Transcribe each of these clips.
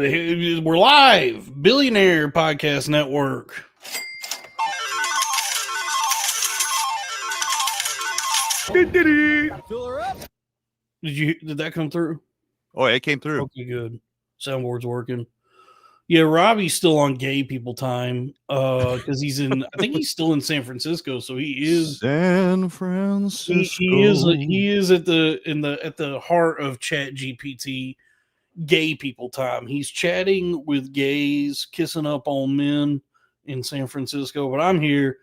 We're live. Billionaire Podcast Network. Fill her up. Did that come through? Oh, it came through. Okay, good. Soundboard's working. Yeah, Robbie's still on gay people time because he's in. I think he's still in San Francisco, so he is. San Francisco. He is at the heart of Chat GPT. Gay people time. He's chatting with gays, kissing up on men in San Francisco. But I'm here.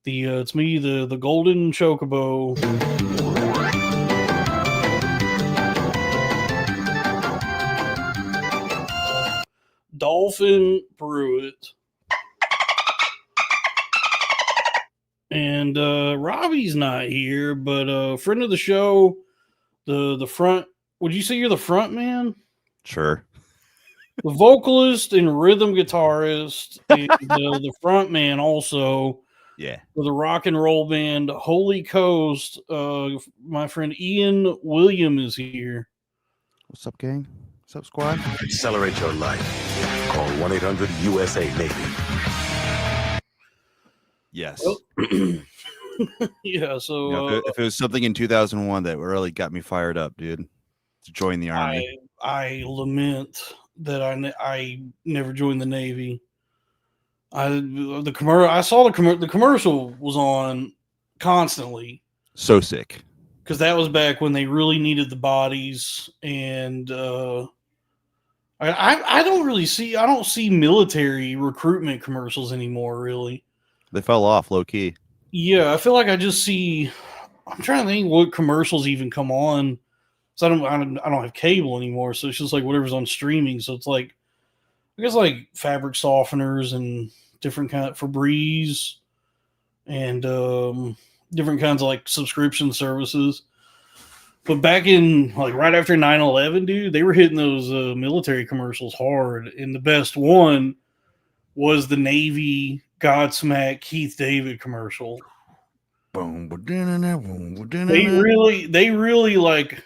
It's me, the golden chocobo. Dolphin Pruitt. And Robbie's not here, but friend of the show, the front. Would you say you're the front man? Sure. The vocalist and rhythm guitarist, and the front man also. Yeah. For the rock and roll band Holy Coast. My friend Ian William is here. What's up, gang? What's up, squad? Accelerate your life. Call 1-800-USA-NAVY. Yes. Oh. Yeah, so You know, if it was something in 2001 that really got me fired up, dude, to join the army. I lament that I never joined the Navy. I saw the commercial was on constantly. So sick. Because that was back when they really needed the bodies, and I don't see military recruitment commercials anymore. Really, They fell off low key. yeah, I feel like I just see. I'm trying to think what commercials even come on. So I don't have cable anymore, so it's just like whatever's on streaming. So it's like, I guess like fabric softeners and different kind of Febreze and different kinds of like subscription services. But back in like right after 9/11, dude, they were hitting those military commercials hard. And the best one was the Navy Godsmack Keith David commercial. They really like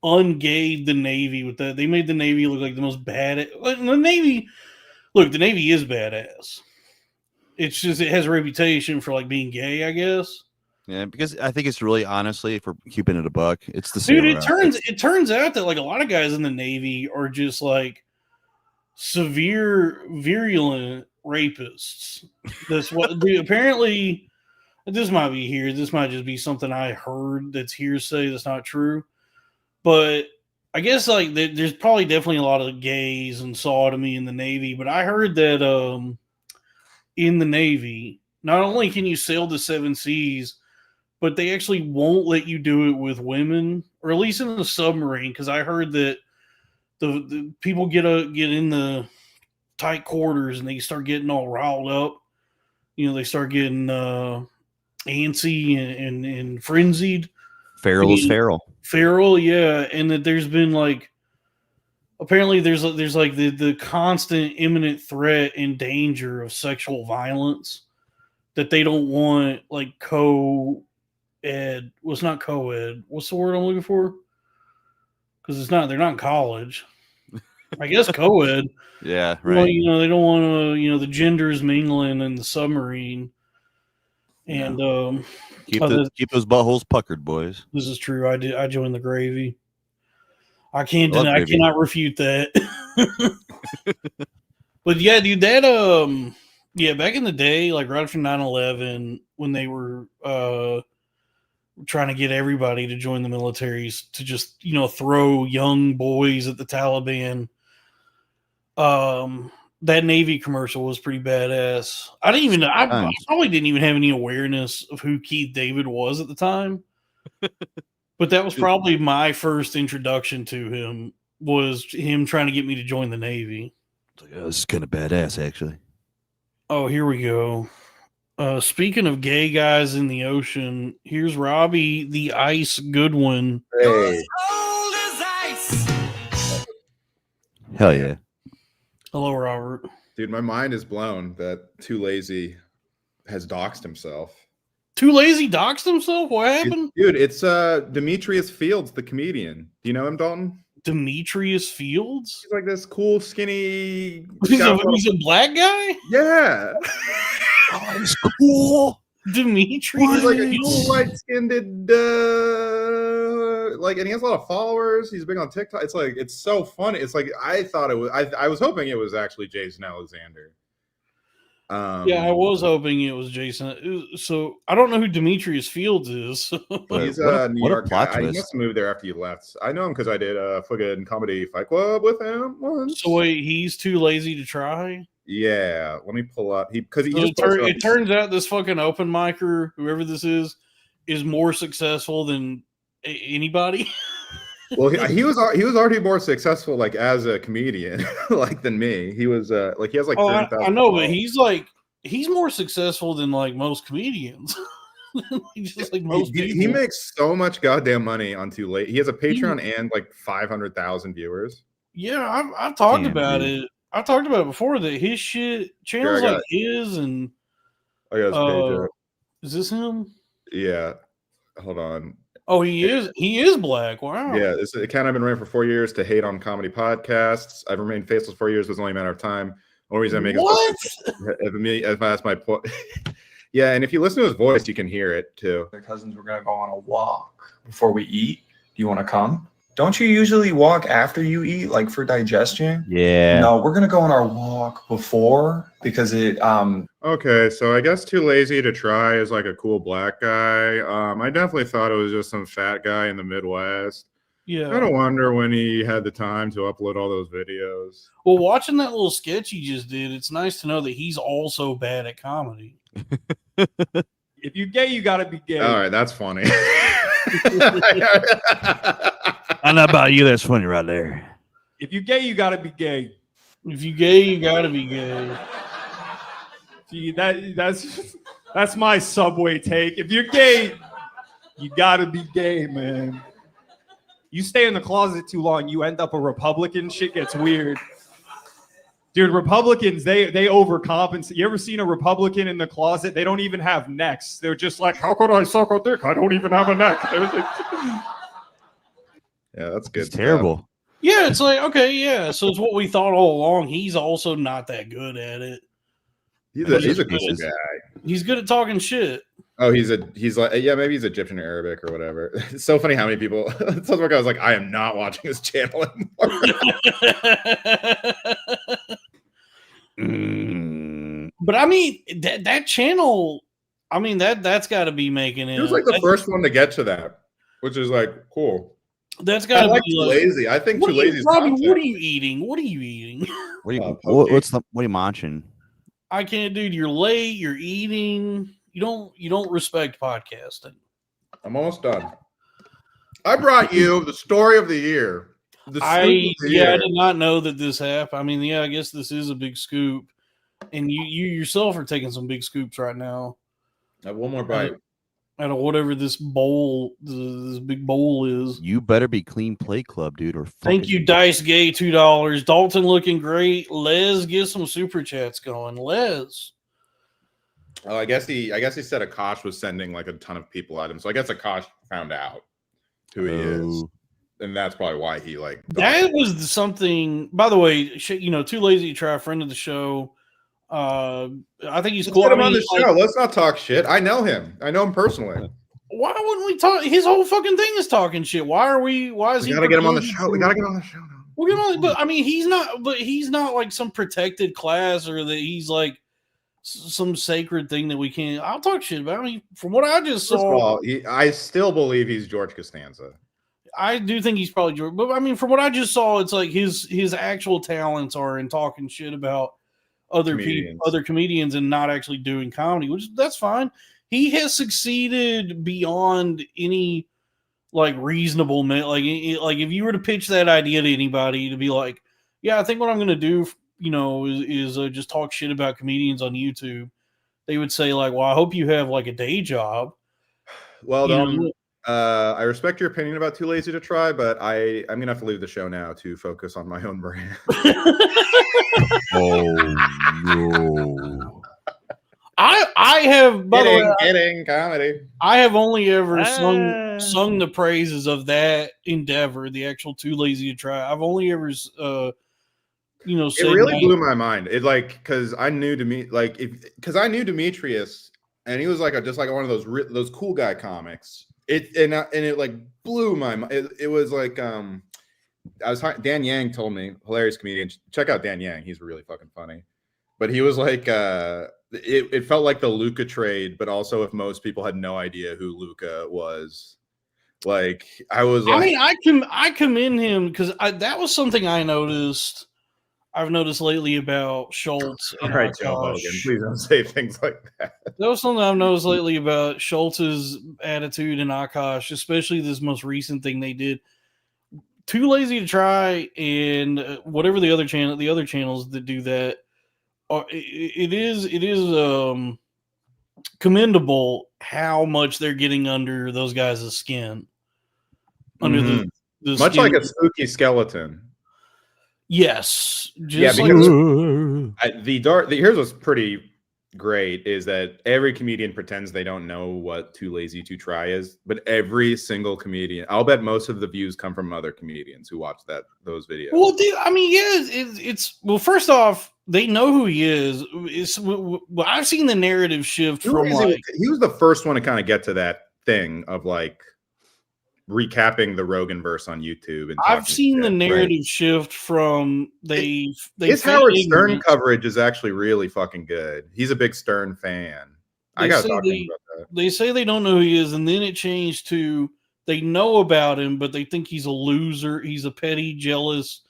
ungayed the Navy with that. They made the Navy look like the most bad. The Navy is badass. It's just it has a reputation for like being gay, I guess. Yeah, because I think it's really honestly, for keeping it a buck, it's the Dude, same. it turns out that like a lot of guys in the Navy are just like severe virulent rapists. That's what dude, apparently this might be here. This might just be something I heard that's hearsay that's not true. But I guess like there's probably definitely a lot of gays and sodomy in the Navy. But I heard that in the Navy, not only can you sail the 7 seas, but they actually won't let you do it with women, or at least in the submarine. Because I heard that the people get in the tight quarters and they start getting all riled up. You know, they start getting antsy and frenzied. Feral is feral. Feral, yeah, and that there's been like apparently there's like the constant imminent threat and danger of sexual violence that they don't want like co-ed. Well, it's not co-ed. What's the word I'm looking for? Because it's not. They're not in college. I guess co-ed. Yeah, right. Well, you know, they don't want to. The genders mingling in the submarine. And keep those buttholes puckered, boys. This is true. I joined the gravy. I cannot refute that. But yeah, dude, that back in the day, like right after 9/11, when they were trying to get everybody to join the militaries to just, throw young boys at the Taliban. That Navy commercial was pretty badass. I probably didn't even have any awareness of who Keith David was at the time. But that was probably my first introduction to him, was him trying to get me to join the Navy. It's like, oh, this is kind of badass, actually. Oh, here we go. Speaking of gay guys in the ocean, here's Robbie the Ice Goodwin. Hey. Cold as ice. Hell yeah. Hello, Robert. Dude, my mind is blown that Too Lazy has doxed himself. Too Lazy doxed himself? What happened? Dude, it's Demetrius Fields, the comedian. Do you know him, Dalton? Demetrius Fields. He's like this cool, skinny. He's a black guy. Yeah. Oh, he's cool. Demetrius. He's like a Fields? cool, light-skinned, like, and he has a lot of followers. He's big on TikTok. It's like, it's so funny. It's like, I thought it was. I was hoping it was actually Jason Alexander. Yeah, I was hoping it was Jason. So I don't know who Demetrius Fields is. But He's what a a- New what a York plot guy. He twist. must have moved there after you left. I know him because I did a fucking comedy fight club with him once. So wait, he's too lazy to try. Yeah, let me pull up. Because he So just posted it turns out this fucking open micer, whoever this is more successful than anybody. Well, he was already more successful, like, as a comedian, like, than me. He was like, he has like. Oh, 30,000 I know, but followers. he's more successful than like most comedians. Just like most people. He makes so much goddamn money on Too Late. He has a Patreon and like 500,000 viewers. Yeah, I've talked Damn, about dude. it. I talked about it before that his channels Here, I got like his and I got his page up. is this him? Yeah, hold on. Oh, he is black. Wow. Yeah, this account I've been running for 4 years to hate on comedy podcasts. I've remained faceless 4 years. It was only a matter of time. The only reason I make What? that's my point. Yeah, and if you listen to his voice, you can hear it too. Their cousins were gonna go on a walk before we eat. Do you want to come? Don't you usually walk after you eat, like for digestion? Yeah. No, we're gonna go on our walk before because it Okay, so I guess Too Lazy to Try is like a cool black guy. I definitely thought it was just some fat guy in the Midwest. Yeah. I don't wonder when he had the time to upload all those videos. Well, watching that little sketch he just did, it's nice to know that he's also bad at comedy. If you're gay, you gotta be gay. All right, that's funny. I know about you. That's funny right there. If you're gay, you gotta be gay. If you gay, you gotta be gay. See, that's my Subway take. If you're gay, you gotta be gay, man. You stay in the closet too long, you end up a Republican. Shit gets weird. Dude, Republicans, they overcompensate. You ever seen a Republican in the closet? They don't even have necks. They're just like, how could I suck a dick? I don't even have a neck. Yeah, that's good. It's terrible. Yeah, it's like, okay, yeah. So it's what we thought all along. He's also not that good at it. He's a cool guy. He's good at talking shit. Oh, he's like, yeah, maybe he's Egyptian or Arabic or whatever. It's so funny how many people. Some guy was like, I am not watching his channel anymore. But I mean, that channel, I mean, that's got to be making it. He was like the first one to get to that, which is like cool. That's got to I like be Too like, Lazy. I think what Too are you, Lazy is Robbie, content. what are you eating? What are you eating? What are you? Poke. What are you munching? I can't, dude. You're late. You're eating. You don't respect podcasting. I'm almost done. I brought you the story of the year. The scoop I of the year. did not know that this happened. I mean, yeah, I guess this is a big scoop, and you yourself are taking some big scoops right now. I have one more bite. Out of whatever this bowl, this big bowl is. You better be clean play club, dude. Or Thank you, Dice Gay, $2. Dalton looking great. Les, get some super chats going. Les. Oh, I guess he said Akash was sending like a ton of people at him. So I guess Akash found out who he is. And that's probably why he like That was something, by the way, Too Lazy to Try, friend of the show. I think he's Let's cool. get him I on mean, the show. Let's not talk shit. I know him. I know him personally. Why wouldn't we talk? His whole fucking thing is talking shit. Why is We he gotta get him on the promoting show. We gotta get him on the show now. We'll get him on, but I mean, he's not like some protected class or that he's like some sacred thing that we can't. I'll talk shit about. I mean, from what I just First of saw, all, I still believe he's George Costanza. I do think he's probably George. But I mean, from what I just saw, it's like his actual talents are in talking shit about other people, other comedians, and not actually doing comedy, which that's fine. He has succeeded beyond any like reasonable like if you were to pitch that idea to anybody to be like, yeah, I think what I'm going to do, is just talk shit about comedians on YouTube. They would say like, well, I hope you have like a day job. Well, I respect your opinion about Too Lazy to Try, but I'm gonna have to leave the show now to focus on my own brand. Oh no! I have, by the way, Kidding, comedy. I have only ever Ah. sung the praises of that endeavor, the actual Too Lazy to Try. I've only ever, It said really nice- blew my mind. It like because I knew Demetrius, and he was like just like one of those cool guy comics. It like blew my mind. It was like Dan Yang told me, hilarious comedian. Check out Dan Yang. He's really fucking funny. But he was like, it felt like the Luca trade, but also if most people had no idea who Luca was. Like I was like, I mean, I commend him because that was something I noticed. I've noticed lately about Schultz. all And right, Joe Akash. Hogan, please don't say things like that. That was something I've noticed lately about Schultz's attitude and Akash, especially this most recent thing they did. Too Lazy to Try and whatever the other channels that do that. It is commendable how much they're getting under those guys' skin. Under the Much skin. like a spooky skeleton. Yes. Yeah, Just like because here's what's pretty great is that every comedian pretends they don't know what Too Lazy to Try is, but every single comedian, I'll bet most of the views come from other comedians who watch those videos. well, dude, I mean, yeah, it's well. First off, they know who he is. I've seen the narrative shift from like he was the first one to kind of get to that thing of like recapping the Rogan verse on YouTube. And I've seen shit, the narrative right? shift from they. His fake Howard Stern ignorance. coverage is actually really fucking good. He's a big Stern fan. I gotta talk to him about that. They say they don't know who he is, and then it changed to they know about him, but they think he's a loser. He's a petty, jealous,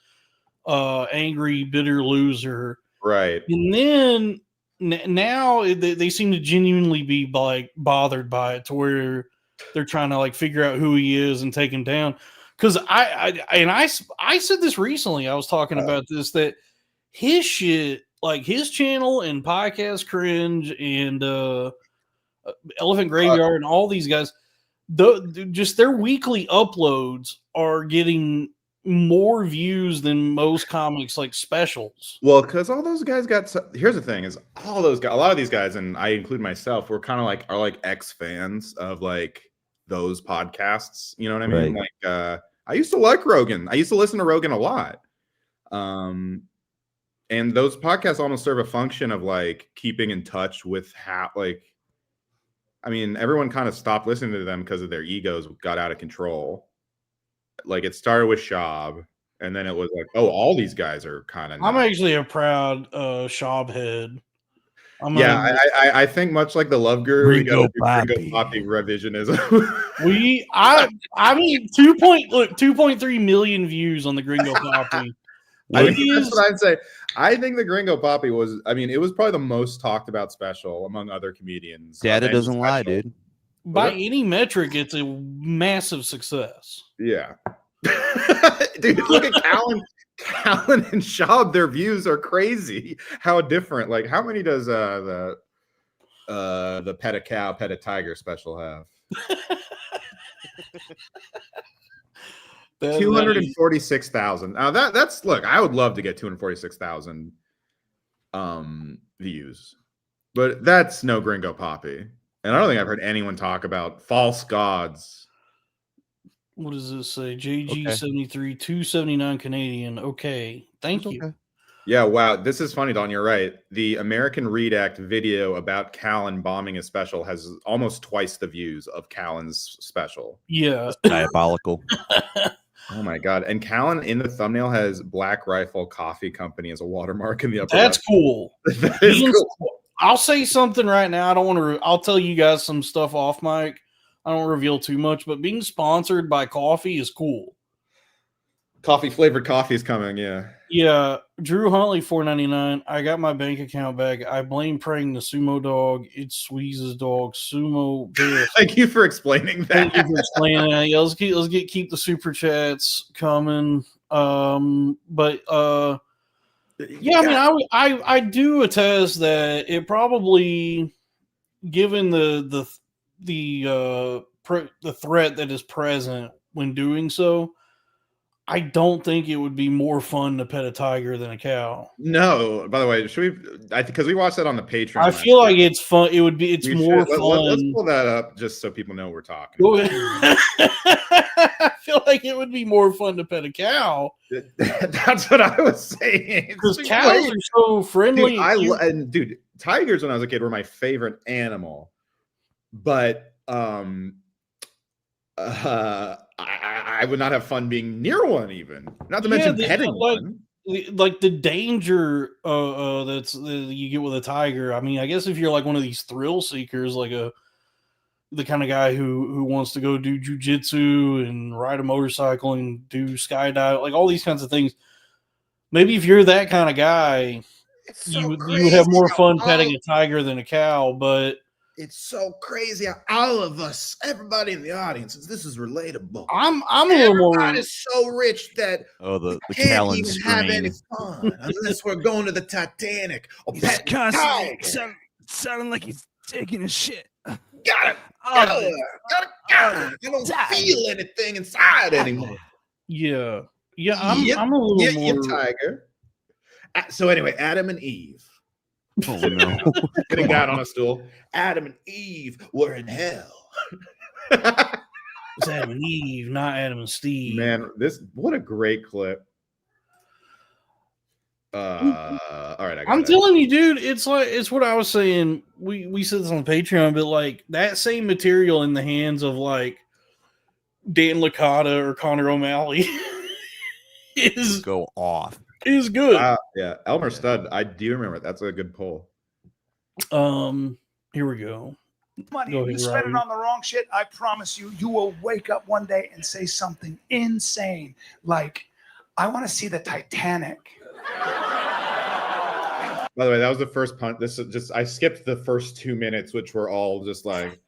angry, bitter loser. Right. And then now they seem to genuinely be like bothered by it to where they're trying to like figure out who he is and take him down. Because I said this recently. I was talking about this that his shit, like his channel and Podcast Cringe and Elephant Graveyard and all these guys, just their weekly uploads are getting more views than most comics like specials. Well, because all those guys here's the thing is all those guys, a lot of these guys, and I include myself, we're kind of like are like ex fans of like those podcasts. You know what I mean? Right. Like I used to like Rogan. I used to listen to Rogan a lot. And those podcasts almost serve a function of like keeping in touch with how like I mean, everyone kind of stopped listening to them because of their egos got out of control. Like it started with Schaub, and then it was like, oh, all these guys are kind of. I'm actually a proud Schaub head. I think much like the Love Guru, we got Gringo Gringo Poppy revisionism. I mean 2.3 million views on the Gringo Poppy. That's what I'd say. I think the Gringo Poppy was. I mean, it was probably the most talked about special among other comedians. Data Any doesn't lie, special. dude. By any metric, it's a massive success. Yeah. Dude, look at Callan and Schaub. Their views are crazy. How different. Like, how many does the Pet a Cow, Pet a Tiger special have? 246,000. Now that's look, I would love to get 246,000 views, but that's no Gringo Poppy. And I don't think I've heard anyone talk about false gods. What does this say? JG73, 279 Canadian. Okay. Thank you. Okay. Yeah, wow. This is funny, Don. You're right. The American Read Act video about Callan bombing a special has almost twice the views of Callan's special. Yeah. Diabolical. Oh my god! And Callan in the thumbnail has Black Rifle Coffee Company as a watermark in the upper. That's left. cool. That is cool. I'll say something right now. I don't want to. I'll tell you guys some stuff off mic. I don't reveal too much, but being sponsored by coffee is cool. Coffee flavored coffee is coming. Yeah. Yeah. Drew Huntley, $4.99. I got my bank account back. I blame praying the sumo dog. It's Squeeze's dog. Sumo bear. Thank you for explaining that. Thank you for explaining that. Yeah, let's keep the super chats coming. Yeah, I mean, I do attest that it probably, given the threat that is present when doing so, I don't think it would be more fun to pet a tiger than a cow. No, by the way, should we? I think because we watched that on the Patreon. I feel like it's fun. It would be. It's We more should. fun. Let's pull that up just so people know we're talking. I feel like it would be more fun to pet a cow That's what I was saying. because cows are so friendly. Dude, tigers when I was a kid were my favorite animal, but I would not have fun being near one, even not to mention petting one. Like the danger that you get with a tiger. I mean, I guess if you're like one of these thrill seekers, like the kind of guy who wants to go do jujitsu and ride a motorcycle and do skydive, like all these kinds of things. Maybe if you're that kind of guy, you would have more fun petting a tiger than a cow. But it's so crazy how all of us, everybody in the audience, this is relatable. I'm a little more. Everybody's so rich that the can't Callan even have any strain. fun unless we're going to the Titanic or He's pet constantly tiger. sounding like he's taking a shit. Gotta. I don't feel anything inside anymore. Yeah. I'm a little Get more. tiger. So anyway, Adam and Eve. Oh no! Getting down on a stool. Adam and Eve were in hell. It's Adam and Eve, not Adam and Steve. Man, what a great clip. All right, I'm telling you, dude, it's what I was saying. We said this on Patreon, but like that same material in the hands of like Dan Licata or Connor O'Malley is Go off. good. Yeah, Elmer Stud. I do remember. That's a good poll. Here we go. Money, Go if you ahead, spend it Robbie. on the wrong shit, I promise you, you will wake up one day and say something insane like, I want to see the Titanic. By the way, that was the first punch. This is just I skipped the first 2 minutes, which were all just like,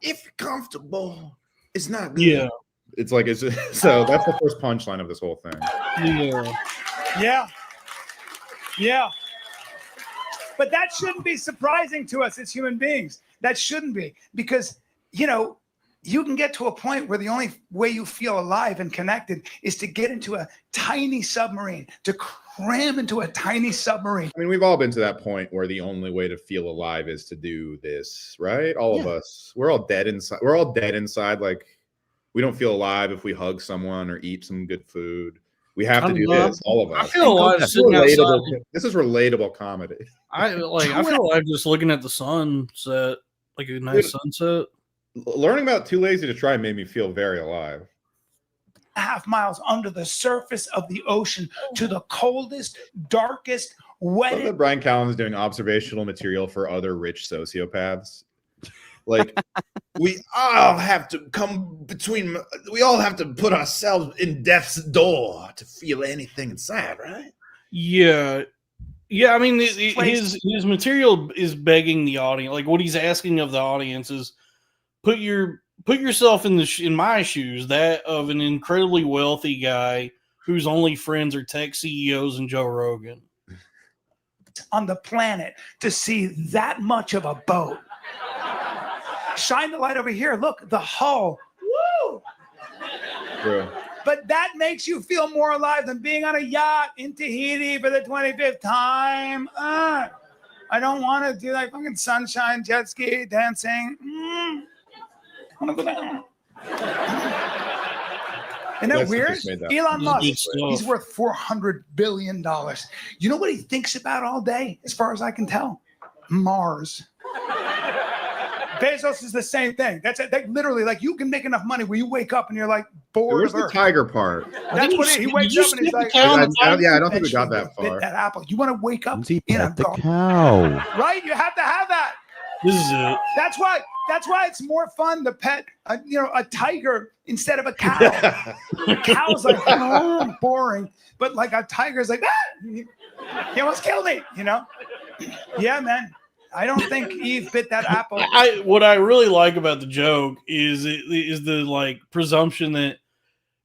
if you're comfortable, it's not good. Yeah. It's like it's just, so that's the first punchline of this whole thing. Yeah. Yeah. But that shouldn't be surprising to us as human beings. That shouldn't be, because, you can get to a point where the only way you feel alive and connected is to get into a tiny submarine, to cram into a tiny submarine. I mean, we've all been to that point where the only way to feel alive is to do this, right? All of us. We're all dead inside. We're all dead inside. Like, we don't feel alive if we hug someone or eat some good food. We have to do this, all of us. I feel alive sitting relatable. outside. This is relatable comedy. I feel like just looking at the sunset, like a nice sunset. Learning about Too Lazy to Try made me feel very alive. 1/2 miles under the surface of the ocean to the coldest, darkest, I love wettest. that Brian Callen is doing observational material for other rich sociopaths. Like, we all have to we all have to put ourselves in death's door to feel anything inside, right? Yeah. I mean, his material is begging the audience. Like what he's asking of the audience is put yourself in my shoes, that of an incredibly wealthy guy whose only friends are tech CEOs and Joe Rogan On the planet to see that much of a boat. Shine the light over here. Look, the hull. Woo! True. But that makes you feel more alive than being on a yacht in Tahiti for the 25th time. I don't want to do like fucking sunshine, jet ski, dancing. I want to go down. Isn't that Yes, weird? just made that. Elon Musk, Good stuff. he's worth $400 billion. You know what he thinks about all day, as far as I can tell? Mars. Bezos is the same thing. That's it. Literally, like, you can make enough money where you wake up and you're like bored Where's of the Earth. tiger part? That's what he wakes up and he's like, I don't think we got that bit far. that apple. You want to wake up He in a pet the garden, cow. right? You have to have that. This is it. That's why it's more fun to pet a tiger instead of a cow. Cow's like, oh, boring, but like a tiger's like, he almost killed me. Yeah, man. I don't think Eve bit that apple. What I really like about the joke is the like presumption that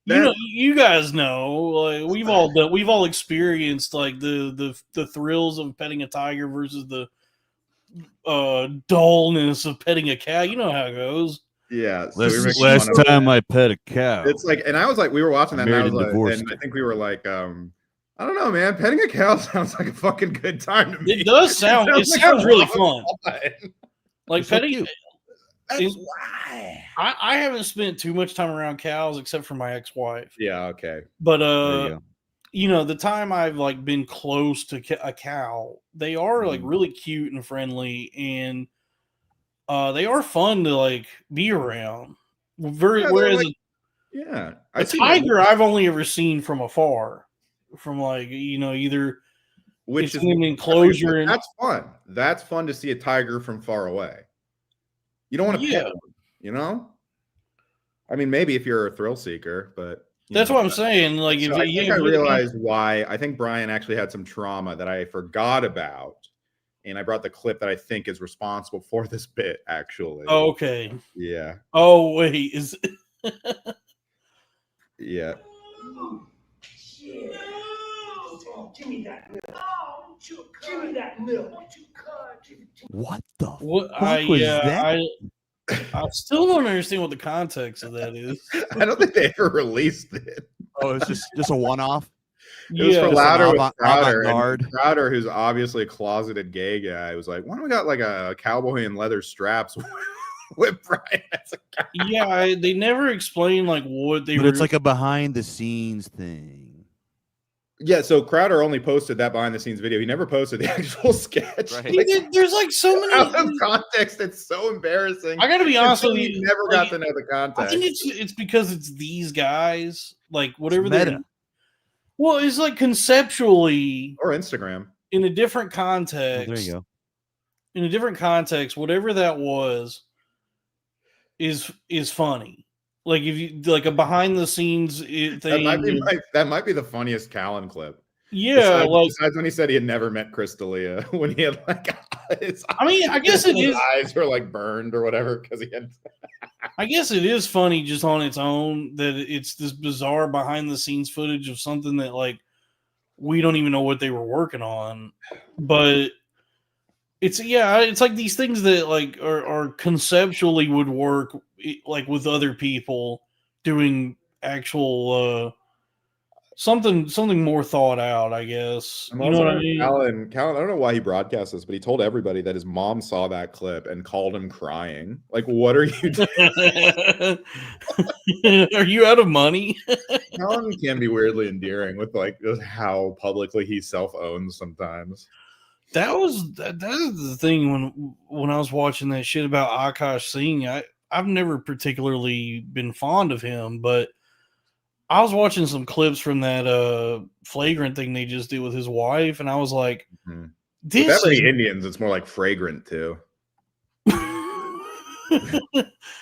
you guys know, like we've all experienced like the thrills of petting a tiger versus the dullness of petting a cow. You know how it goes. Yeah. So we were making Last fun of time it. I pet a cow. It's like, and I was like, we were watching that, and I married was and like, divorced and I her. think we were like, I don't know, man. Petting a cow sounds like a fucking good time to me. It does sound. It like sounds a really lot of fun. fun. Like so petting. cute. That's Is- why. I haven't spent too much time around cows except for my ex-wife. Yeah. Okay. But There you go. you know, the time I've like been close to a cow, they are like really cute and friendly, and they are fun to like be around. Yeah, Whereas like, yeah, a tiger, I've only ever seen from afar, from like either which it's is in an enclosure. And, that's fun. That's fun to see a tiger from far away. You don't want to pet one, I mean, maybe if you're a thrill seeker, but that's what I'm saying. Like, So I think I realized why. I think Brian actually had some trauma that I forgot about, and I brought the clip that I think is responsible for this bit. Actually, Oh, okay. yeah, Oh wait, is yeah. Give me that milk. Give me that milk. What the what fuck was that? I still don't understand what the context of that is. I don't think they ever released it. Oh, it's just a one-off. It was for Yeah, Louder with avant- Crowder. avant-garde. And Crowder, who's obviously a closeted gay guy, was like, "Why don't we got like a cowboy in leather straps with Brian as a guy?" yeah. They never explain like what they But were. it's like a behind-the-scenes thing. Yeah, so Crowder only posted that behind the scenes video. He never posted the actual sketch. Right. Like, There's like so out of many. context, it's so embarrassing. I gotta be honest with You you. never like, got to know the I context. think it's because it's these guys. Like whatever they. meta. Well, it's like conceptually Or Instagram. in a different Oh, context. there you go. In a different context, whatever that was, is funny. Like if you like a behind the scenes thing. That might be the funniest Callan clip. Yeah, Besides when he said he had never met Chris D'Elia, when he had like I mean, I guess it his is. eyes were like burned or whatever because he had. I guess it is funny just on its own that it's this bizarre behind the scenes footage of something that like we don't even know what they were working on, but it's like these things that like are conceptually would work like with other people doing actual something more thought out, I guess. You know what I mean? Callan, I don't know why he broadcast this, but he told everybody that his mom saw that clip and called him crying. Like, what are you doing? Are you out of money? Callan can be weirdly endearing with like just how publicly he self-owns sometimes. That is the thing when I was watching that shit about Akash Singh. I've never particularly been fond of him, but I was watching some clips from that flagrant thing they just did with his wife, and I was like, With "This that many is Indians, it's more like fragrant too."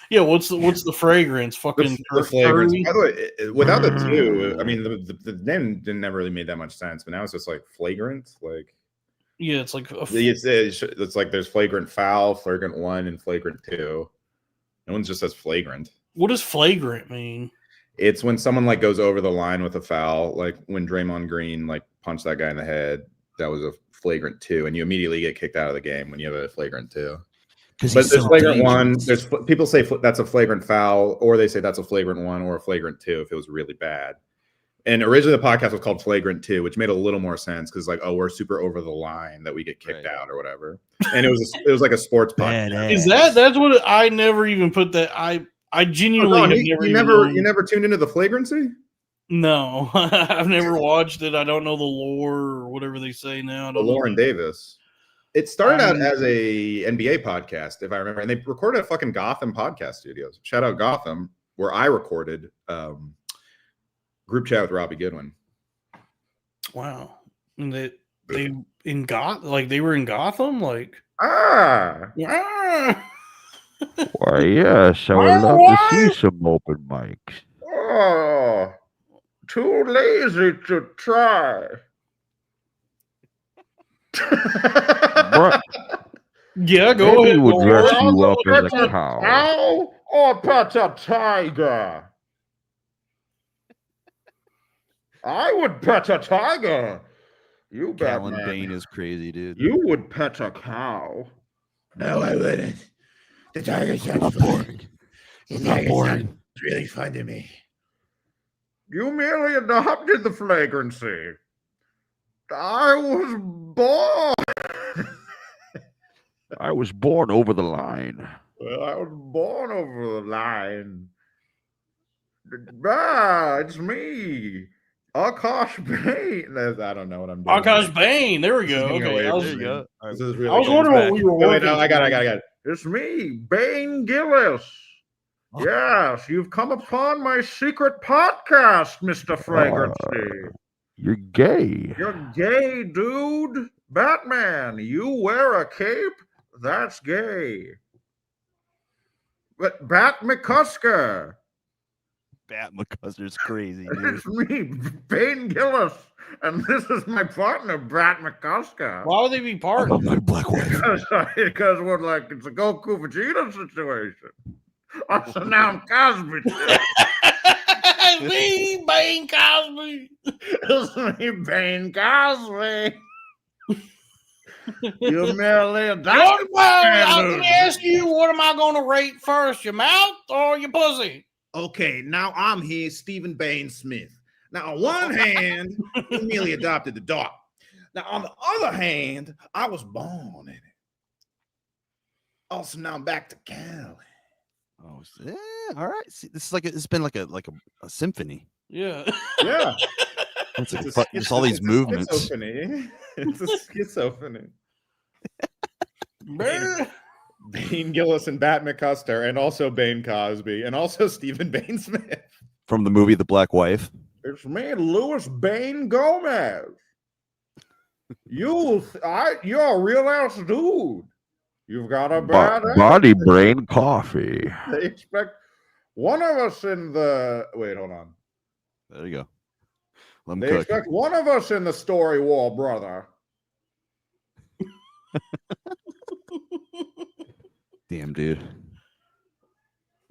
yeah." What's the fragrance? Fucking The fragrance. curry? By the way, without the two, I mean, the name never really made that much sense, but now it's just like flagrant. Like, Yeah, it's like it's like there's flagrant foul, flagrant 1, and flagrant 2. No one just says flagrant. what does flagrant mean? It's when someone like goes over the line with a foul, like when Draymond Green like punched that guy in the head. That was a flagrant 2, and you immediately get kicked out of the game when you have a flagrant 2. But there's flagrant 1. There's people say that's a flagrant foul, or they say that's a flagrant 1 or a flagrant 2 if it was really bad. And originally the podcast was called Flagrant 2, which made a little more sense because like, oh, we're super over the line that we get kicked out or whatever. And it was like a sports podcast. Is that's what I never even put that I genuinely have you never tuned into the flagrancy? No, I've never watched it. I don't know the lore or whatever they say now. I don't know. Lauren Davis. It started out as a NBA podcast, if I remember, and they recorded at fucking Gotham Podcast Studios. Shout out Gotham, where I recorded Group Chat with Robbie Goodwin. Wow, and they in they were in Gotham, like Why, yes, I would love to see some open mics. Oh, too lazy to try. Yeah, go Maybe ahead. would go dress ahead. you up as a cow. Cow or pet a tiger? I would pet a tiger. You bet, Callan man. Bane is crazy, dude. You would pet a cow. No, I wouldn't. The tiger sounds boring. It's not boring. It's really fun to me. You merely adopted the flagrancy. I was born. I was born over the line. Well, I was born over the line. Ah, it's me. Akash Bane. I don't know what I'm doing. Akash Bane. There we go. Getting Okay. away I from was, There you me. go. This is really I was good. wondering what we were Wait, working. no, I got on. it. It's me, Bane Gillis. Yes, you've come upon my secret podcast, Mr. Flagrancy. You're gay. You're gay, dude. Batman, you wear a cape? That's gay. But Bat McCusker. Bat McCuster's crazy, dude. It's me, Bane Gillis. And this is my partner, Bat McCusker. Why would they be I part? love my black wife. Because we're like, it's a Goku Vegeta situation. Also, now I'm Cosby. Me, Bane Cosby. It's me, Bane Cosby. You merely a doctor. I'm going to ask you, what am I going to rate first, your mouth or your pussy? Okay, now I'm here, Stephen Bain Smith. Now, on one hand, you merely adopted the dog. Now, on the other hand, I was born in it. Also, now I'm back to Cali. Oh, yeah. All right. See, this is like it's been like a symphony. Yeah. Yeah. It's all these movements. Schizophreny. It's a schizophreny. Bane Gillis and Bat McCuster, and also Bane Cosby, and also Stephen Bain Smith. From the movie The Black Wife. It's me, Louis Bane Gomez. You're a real ass dude. You've got a bad Body brain coffee. They expect one of us in the hold on. There you go. Let 'em They cook. expect one of us in the story wall, brother. Damn, dude.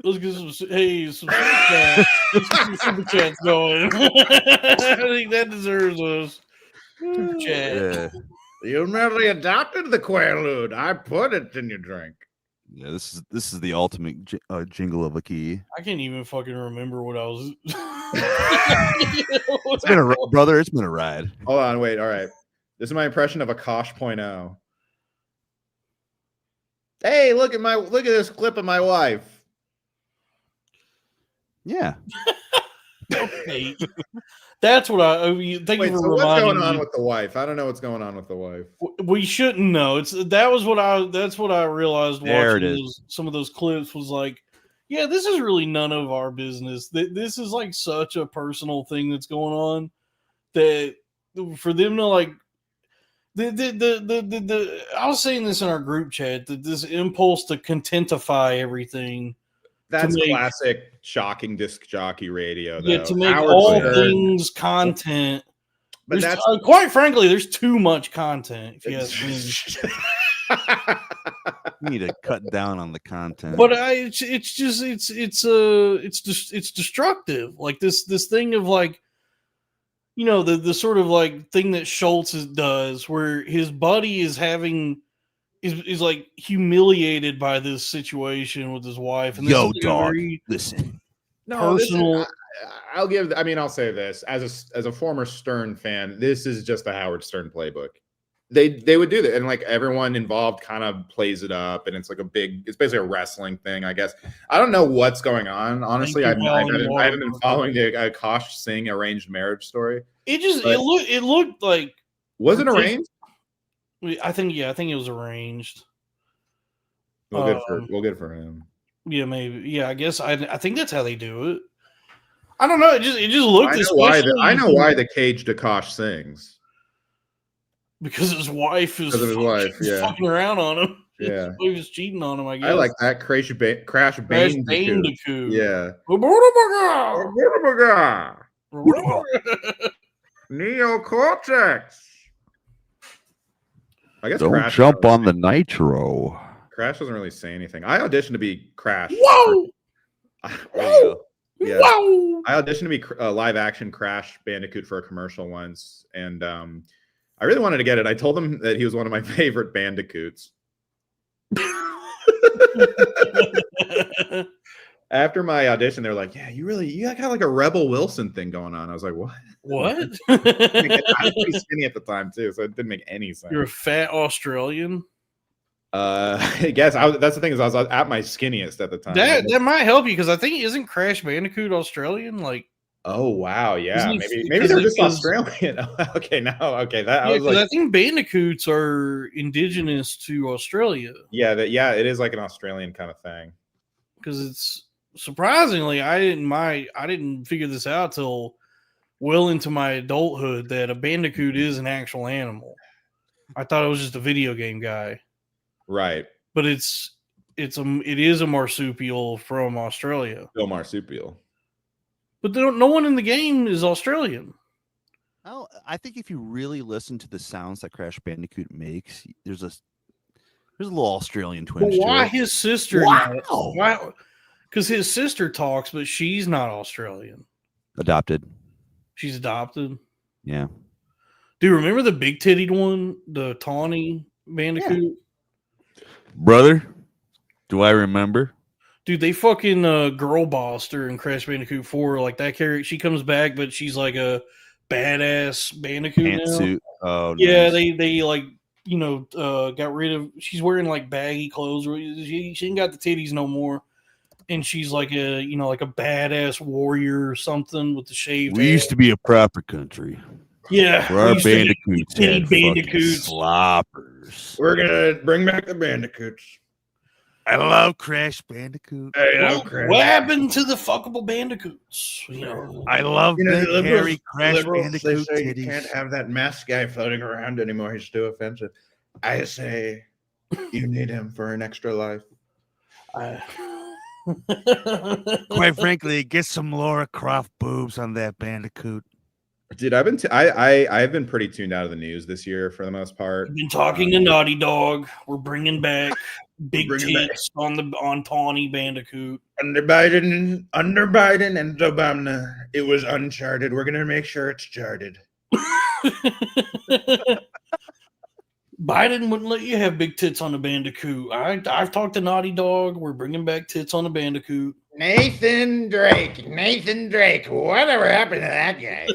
Let's get some super chats. Let's get some super chats going. I think that deserves us. Super chat. Yeah. You merely adopted the Quaalude. I put it in your drink. Yeah, this is the ultimate jingle of a key. I can't even fucking remember what I was. It's been a brother. It's been a ride. Hold on, wait. All right, this is my impression of a Kosh.0. Hey, look at this clip of my wife. Yeah. Okay. That's what thank you for so what's reminding going on me. with the wife? I don't know what's going on with the wife. We shouldn't know. That's what I realized There it watching is. some of those clips was like, yeah, this is really none of our business. This is like such a personal thing that's going on that for them to like I was saying this in our group chat that this impulse to contentify everything. That's classic shocking disc jockey radio. Though. Yeah, to make Howard all Stern. things content. But that's quite frankly, there's too much content. If you ask me. You need to cut down on the content. But it's destructive. Like this thing of like, you know, the sort of like thing that Schultz does, where his buddy is like humiliated by this situation with his wife. And this Yo, is like dog, very listen. No, personal. I'll say this as a former Stern fan, this is just the Howard Stern playbook. They would do that, and like everyone involved kind of plays it up, and it's like it's basically a wrestling thing, I guess. I don't know what's going on. Honestly, I haven't been following the Kosh Singh arranged marriage story. It looked like, was it arranged? I think it was arranged. Well, good for him. Yeah, maybe. Yeah, I guess I think that's how they do it. I don't know. It just looked. I know why the Cage Kosh sings. Because his wife is fucking around on him. Yeah, he was cheating on him. I guess. I like that Crash Bandicoot. Yeah. Neocortex. I guess Don't Crash jump on the nitro. Crash doesn't really say anything. I auditioned to be Crash. Whoa! Yeah. Whoa! I auditioned to be live action Crash Bandicoot for a commercial once, and I really wanted to get it. I told him that he was one of my favorite Bandicoots. After my audition, they were like, "Yeah, you got kind of like a Rebel Wilson thing going on." I was like, "What?" What? I was pretty skinny at the time too, so it didn't make any sense. You're a fat Australian. I guess that's the thing is I was at my skinniest at the time. That might help you because I think isn't Crash Bandicoot Australian? Like, oh wow, yeah, Isn't he- maybe they're just because- Australian. Okay, that I yeah, was 'cause like, I think Bandicoots are indigenous to Australia. yeah, it is like an Australian kind of thing. Because it's surprisingly, I didn't figure this out till well into my adulthood that a Bandicoot is an actual animal. I thought it was just a video game guy. Right. But it is a marsupial from Australia. Still marsupial. But no one in the game is Australian. Oh, I think if you really listen to the sounds that Crash Bandicoot makes, there's a little Australian But twinge. why to it. his sister? Wow. Why? Because his sister talks, but she's not Australian. Adopted? She's adopted. Yeah. Do you remember the big tittied one, the tawny Bandicoot? Brother, do I remember? Dude, they fucking girl bossed her in Crash Bandicoot 4. Like that character, she comes back, but she's like a badass Bandicoot now. Pantsuit. Oh, Yeah, nice. they like got rid of. She's wearing like baggy clothes. She ain't got the titties no more, and she's like a like a badass warrior or something with the shaved. We used to be a proper country. Yeah, where our we used to be bandicoots titty had fucking bandicoots. sloppers. We're gonna bring back the bandicoots. I love Crash Bandicoot. What happened to the fuckable bandicoots? I love You know, big the liberals, hairy Crash liberals, they Bandicoot say you titties. can't have that masked guy floating around anymore. He's too offensive. I say you need him for an extra life. Quite frankly, get some Laura Croft boobs on that Bandicoot. Dude, I've been pretty tuned out of the news this year for the most part. We've been talking to Naughty Dog. We're bringing back big tits on Tawny Bandicoot. Under Biden and Obama, it was uncharted. We're gonna make sure it's charted. Biden wouldn't let you have big tits on the Bandicoot. I've talked to Naughty Dog. We're bringing back tits on the Bandicoot. Nathan Drake. Whatever happened to that guy?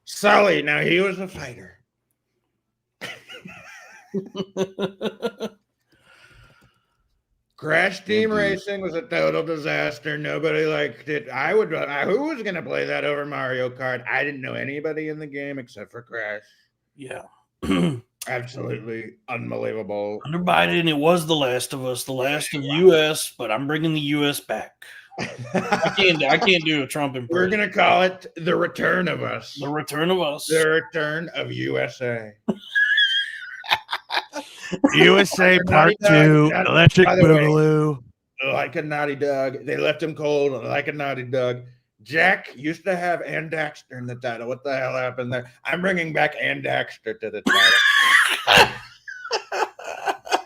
Sully. Now he was a fighter. Crash Team Racing was a total disaster. Nobody liked it. Who was going to play that over Mario Kart? I didn't know anybody in the game except for Crash. Yeah. Absolutely unbelievable. Under Biden, it was The Last of Us, the last of U.S., but I'm bringing the U.S. back. I can't do a Trump impression. We're going to call it The Return of Us. The Return of Us. The Return of USA. USA Part 2, Electric By the way, Boogaloo. Like a Naughty Dog. They left him cold like a Naughty Dog. Jack used to have Ann Daxter in the title. What the hell happened there? I'm bringing back Ann Daxter to the title.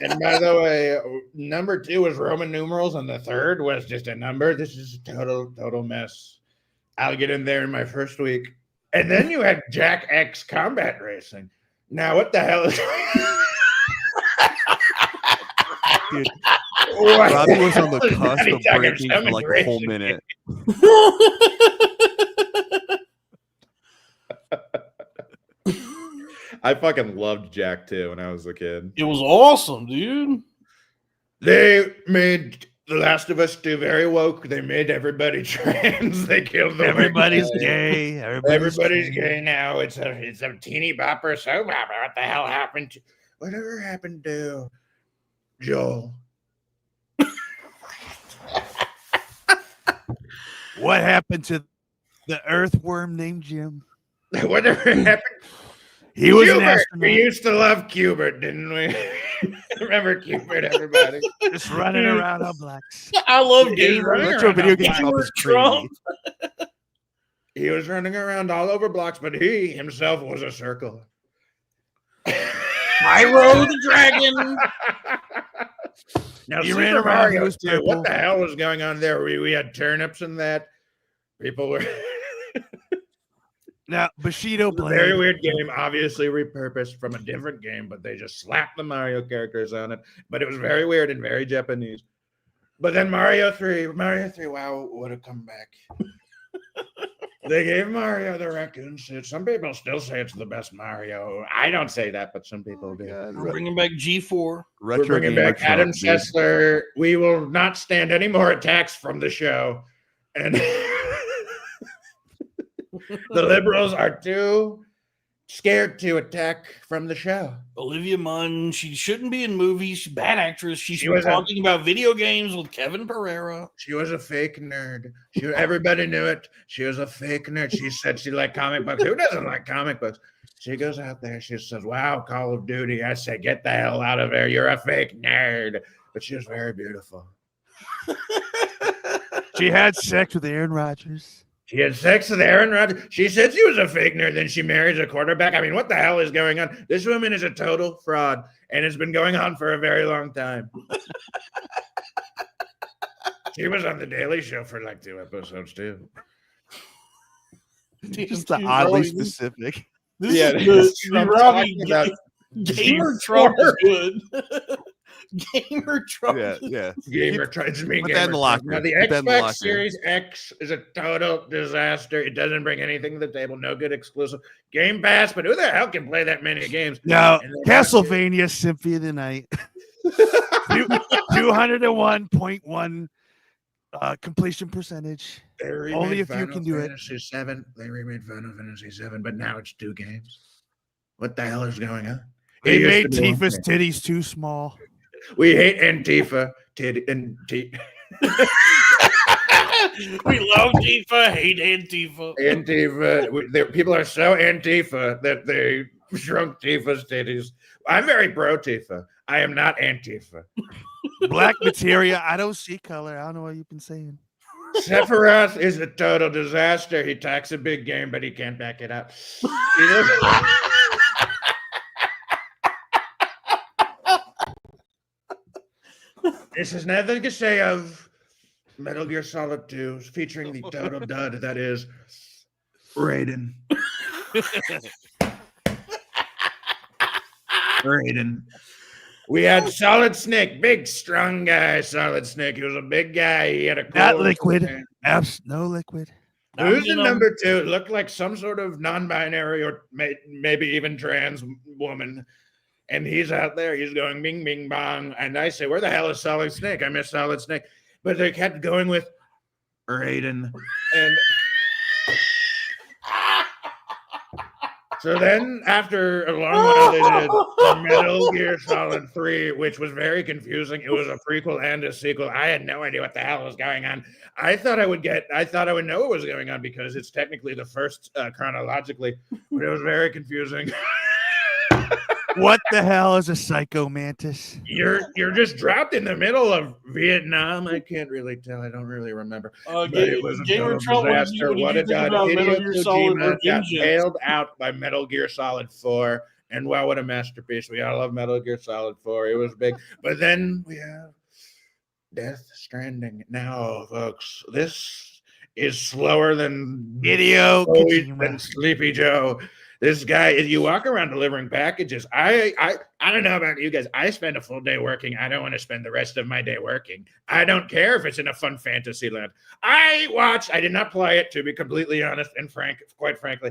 And by the way, number 2 was Roman numerals, and the 3rd was just a number. This is a total mess. I'll get in there in my first week. And then you had Jack X Combat Racing. Now, what the hell is Dude, What Robbie was the on the hell is cusp Naughty of Dog breaking for like a whole racing? minute. I fucking loved Jack too when I was a kid. It was awesome, dude. They made The Last of Us 2 very woke. They made everybody trans. They killed the Everybody's women. gay. Everybody's gay now. It's a teeny bopper soap opera. What the hell happened to whatever happened to Joel? What happened to the earthworm named Jim? Whatever happened? He was an Cubert. astronaut. We used to love Cubert, didn't we? Remember Cubert, everybody? Just running around on blocks. I love He was gamers. running Retro around video on game blocks. Trump is Trump. crazy. He was running around all over blocks, but he himself was a circle. Pyro the Dragon. Now, He Super ran around, he Mario was 2, purple. what the hell was going on there? We had turnips in that. People were Now, Bushido a very Blade. weird game, obviously repurposed from a different game, but they just slapped the Mario characters on it. But it was very weird and very Japanese. But then Mario 3, wow, what a comeback. They gave Mario the raccoon suit. Some people still say it's the best Mario. I don't say that, but some people do. We're bringing back G4. We're bringing back Adam Sessler. We will not stand any more attacks from the show. And the liberals are too scared to attack from the show. Olivia Munn, she shouldn't be in movies. She's a bad actress. She should be was talking about video games with Kevin Pereira. She was a fake nerd. Everybody knew it. She was a fake nerd. She said she liked comic books. Who doesn't like comic books? She goes out there. She says, wow, Call of Duty. I say, get the hell out of there. You're a fake nerd. But she was very beautiful. She had sex with Aaron Rodgers. She had sex with Aaron Rodgers. She said she was a fake nerd. Then she marries a quarterback. I mean, what the hell is going on? This woman is a total fraud, and it's been going on for a very long time. She was on The Daily Show for like 2 episodes, too. Just the oddly specific. This is good. Robbie, Gamer Trump is good. Gamer Trump. Yeah. Gamer Trump. It's me, Put that in the locker. Now, the Xbox Series X is a total disaster. It doesn't bring anything to the table. No good exclusive. Game Pass, but who the hell can play that many games? Now, Castlevania Symphony of the Night. 201.1 completion percentage. Only if you can do it. They remade Final Fantasy 7, but now it's 2 games. What the hell is going on? They made Tifa's titties too small. We hate Antifa. We love Tifa, hate Antifa. People are so Antifa that they shrunk Tifa's titties. I'm very pro Tifa. I am not Antifa. Black materia. I don't see color. I don't know what you've been saying. Sephiroth is a total disaster. He talks a big game, but he can't back it up. This is nothing to say of Metal Gear Solid 2 featuring the total dud that is Raiden. Raiden. We had Solid Snake, big, strong guy, Solid Snake. He was a big guy. He had a cool Not liquid. No liquid. Who's in number 2? It looked like some sort of non-binary or maybe even trans woman. And he's out there. He's going bing, bing, bong. And I say, where the hell is Solid Snake? I miss Solid Snake. But they kept going with Raiden. And so then after a long while, they did Metal Gear Solid 3, which was very confusing. It was a prequel and a sequel. I had no idea what the hell was going on. I thought I would know what was going on because it's technically the first chronologically, but it was very confusing. What the hell is a psycho mantis? You're just dropped in the middle of Vietnam. I can't really tell. I don't really remember. But it was a total disaster. What a god! Hideo Kojima got bailed out by Metal Gear Solid 4, and wow, what a masterpiece! We all love Metal Gear Solid 4. It was big, but then we have Death Stranding. Now, folks, this is slower than Hideo than Sleepy Joe. This guy, you walk around delivering packages. I don't know about you guys. I spend a full day working. I don't want to spend the rest of my day working. I don't care if it's in a fun fantasy land. I did not play it, to be completely honest and quite frankly,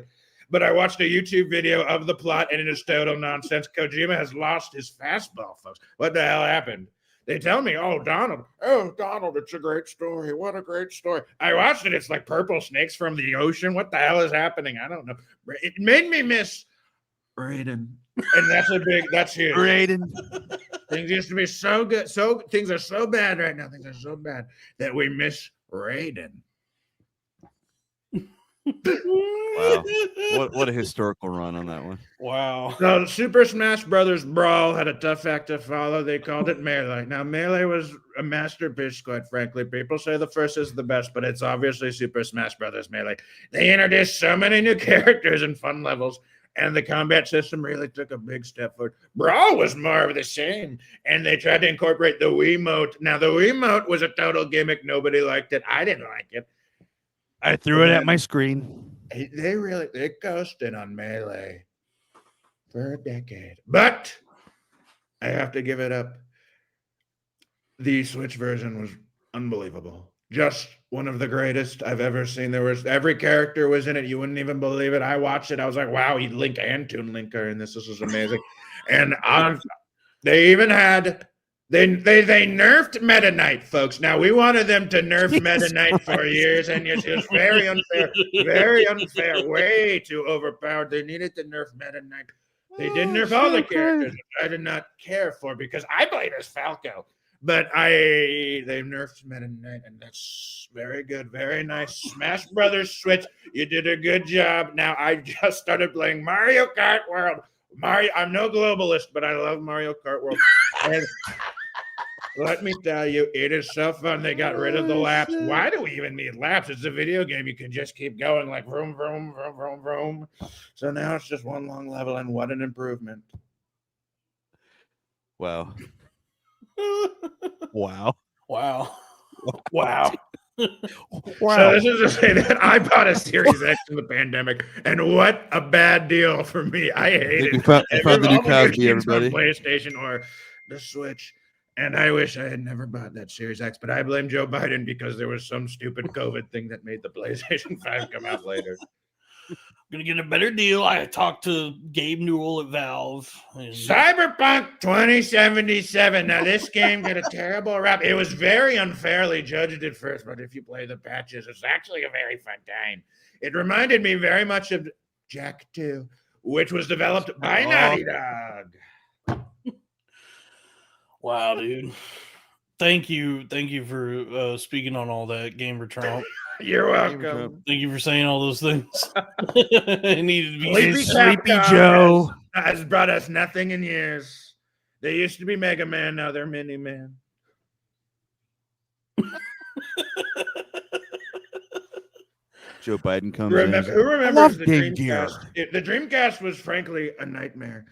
but I watched a YouTube video of the plot and it is total nonsense. Kojima has lost his fastball, folks. What the hell happened? They tell me, Donald, it's a great story. What a great story. I watched it. It's like purple snakes from the ocean. What the hell is happening? I don't know. It made me miss Raiden. And that's huge. Raiden. Things used to be so good. Things are so bad right now. Things are so bad that we miss Raiden. Wow. What a historical run on that one. Wow. So Super Smash Brothers Brawl had a tough act to follow. They called it Melee. Now, Melee was a masterpiece, quite frankly. People say the first is the best, but it's obviously Super Smash Brothers Melee. They introduced so many new characters and fun levels, and the combat system really took a big step forward. Brawl was more of the same, and they tried to incorporate the Wiimote. Now, the Wiimote was a total gimmick. Nobody liked it. I didn't like it. I threw it at my screen. They ghosted on Melee for a decade. But I have to give it up. The Switch version was unbelievable. Just one of the greatest I've ever seen. There was every character was in it. You wouldn't even believe it. I watched it. I was like, wow, Link and Toon Link are in this. This is amazing. And they even had they nerfed Meta Knight, folks. Now we wanted them to nerf Meta Knight for years, and it was very unfair, way too overpowered. They needed to nerf Meta Knight. They didn't nerf all the characters, which I did not care for because I played as Falco. But they nerfed Meta Knight, and that's very good, very nice. Smash Brothers Switch, you did a good job. Now I just started playing Mario Kart World. I'm no globalist, but I love Mario Kart World. And let me tell you, it is so fun. They got rid of the laps. Why do we even need laps? It's a video game. You can just keep going like vroom, vroom, vroom, vroom, vroom. So now it's just one long level, and what an improvement. Wow. Wow. Wow. Wow. So this is to say that I bought a Series X in the pandemic, and what a bad deal for me. I hate it. We found the new All your Cosby, games on everybody. PlayStation or the Switch. And I wish I had never bought that Series X, but I blame Joe Biden because there was some stupid COVID thing that made the PlayStation 5 come out later. Gonna get a better deal. I talked to Gabe Newell at Valve. And Cyberpunk 2077. Now, this game got a terrible rap. It was very unfairly judged at first, but if you play the patches, it's actually a very fun time. It reminded me very much of Jack 2, which was developed by Naughty Dog. Wow, dude. Thank you for speaking on all that, Gamer Trump. You're welcome. Thank you for saying all those things. It needed to be Sleepy Joe has brought us nothing in years. They used to be Mega Man, now they're Mini Man. Joe Biden comes Who in. remembers the Game Dreamcast? The Dreamcast was frankly a nightmare.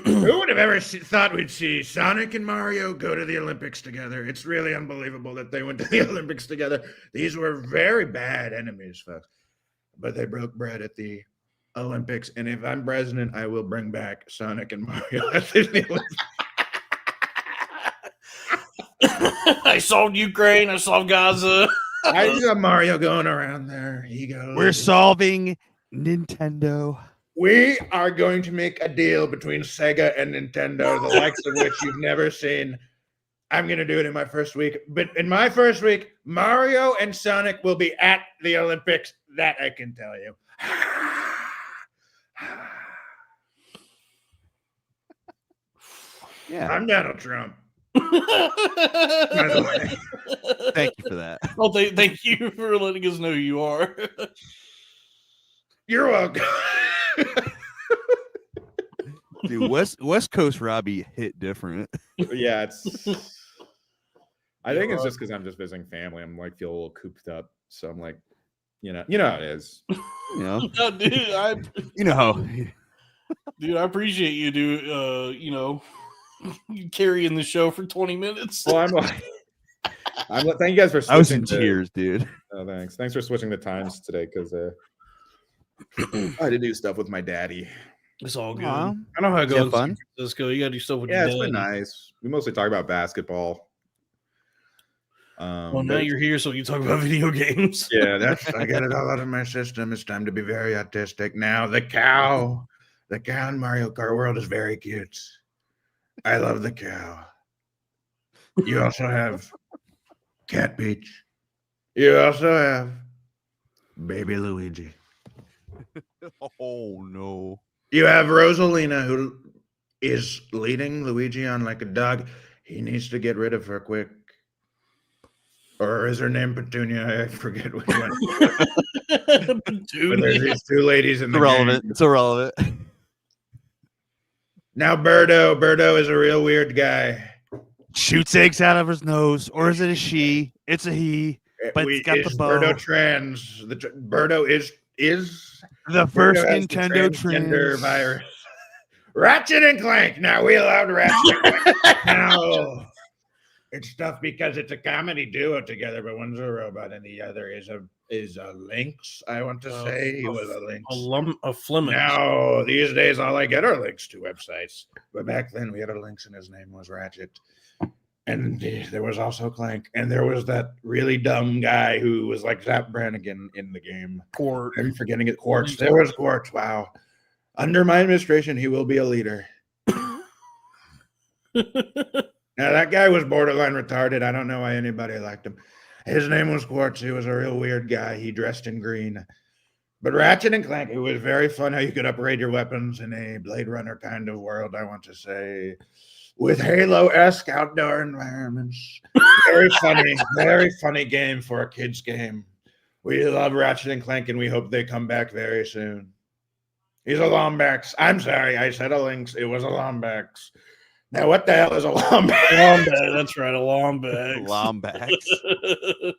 Who would have ever thought we'd see Sonic and Mario go to the Olympics together? It's really unbelievable that they went to the Olympics together. These were very bad enemies, folks. But they broke bread at the Olympics. And if I'm president, I will bring back Sonic and Mario at the Olympics. I solved Ukraine. I solved Gaza. I just got Mario going around there. He goes. We're solving Nintendo. We are going to make a deal between Sega and Nintendo, the likes of which you've never seen. I'm going to do it in my first week. But in my first week, Mario and Sonic will be at the Olympics. That I can tell you. Yeah. I'm Donald Trump. Thank you for that. Well, thank you for letting us know who you are. You're welcome. Dude, West Coast Robbie hit different. Yeah, I think it's just because I'm just visiting family. I'm like feel a little cooped up, so I'm like, you know how it is. You know, No, dude, you know how. Dude, I appreciate you, dude. Carrying the show for 20 minutes. Well, thank you guys for switching. I was in tears, dude. Oh, thanks. Thanks for switching the times today because I had to do stuff with my daddy. It's all good. Aw. I know how it Did you goes. have fun? Let's go. You got to do stuff with Yeah, your it's dad. been nice. We mostly talk about basketball. Well, now you're here, so you talk about video games. Yeah, I got it all out of my system. It's time to be very autistic. Now, the cow in Mario Kart World is very cute. I love the cow. You also have Cat Peach. You also have Baby Luigi. Oh no. You have Rosalina, who is leading Luigi on like a dog. He needs to get rid of her quick. Or is her name Petunia? I forget which one. But there's these two ladies in the Irrelevant. game. It's irrelevant. Now Birdo is a real weird guy. Shoots eggs out of his nose, or is it a she? It's a he, but it's got the Is bow. Birdo trans? Birdo is The first Birdo has the Nintendo transgender trans virus. Ratchet and Clank. Now we allowed Ratchet and Clank. It's tough because it's a comedy duo together, but one's a robot and the other is a lynx. I want to say he was a lynx. A Fleming. Now these days, all I get are links to websites, but back then we had a lynx and his name was Ratchet. And there was also Clank, and there was that really dumb guy who was like Zap Brannigan in the game. Quartz. I'm forgetting it. Quartz. There was Quartz. Wow. Under my administration, he will be a leader. Now that guy was borderline retarded. I don't know why anybody liked him. His name was Quartz. He was a real weird guy. He dressed in green. But Ratchet and Clank, it was very fun how you could upgrade your weapons in a Blade Runner kind of world, I want to say. With Halo-esque outdoor environments. Very funny game for a kid's game. We love Ratchet and Clank, and we hope they come back very soon. He's a Lombax. I'm sorry, I said a Lynx. It was a Lombax. Now, what the hell is a Lombax? Lombax, that's right, a Lombax. Lombax.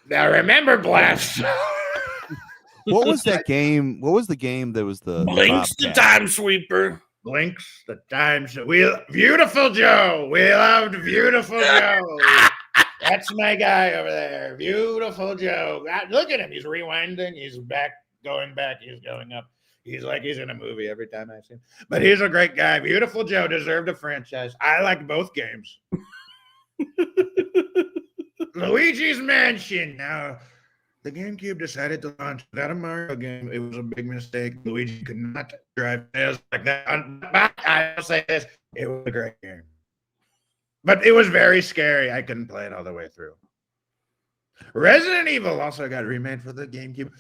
Now, remember Blast. What was that game? What was the game that was the Blinks the Time Sweeper? Blinks the Time Sweeper. Beautiful Joe. We loved Beautiful Joe. That's my guy over there. Beautiful Joe. Look at him. He's rewinding. He's back, going back. He's going up. He's like he's in a movie every time I see him. But he's a great guy. Beautiful Joe deserved a franchise. I like both games. Luigi's Mansion. Now, the GameCube decided to launch that a Mario game. It was a big mistake. Luigi could not drive rails like that. I'll say this. It was a great game. But it was very scary. I couldn't play it all the way through. Resident Evil also got remade for the GameCube.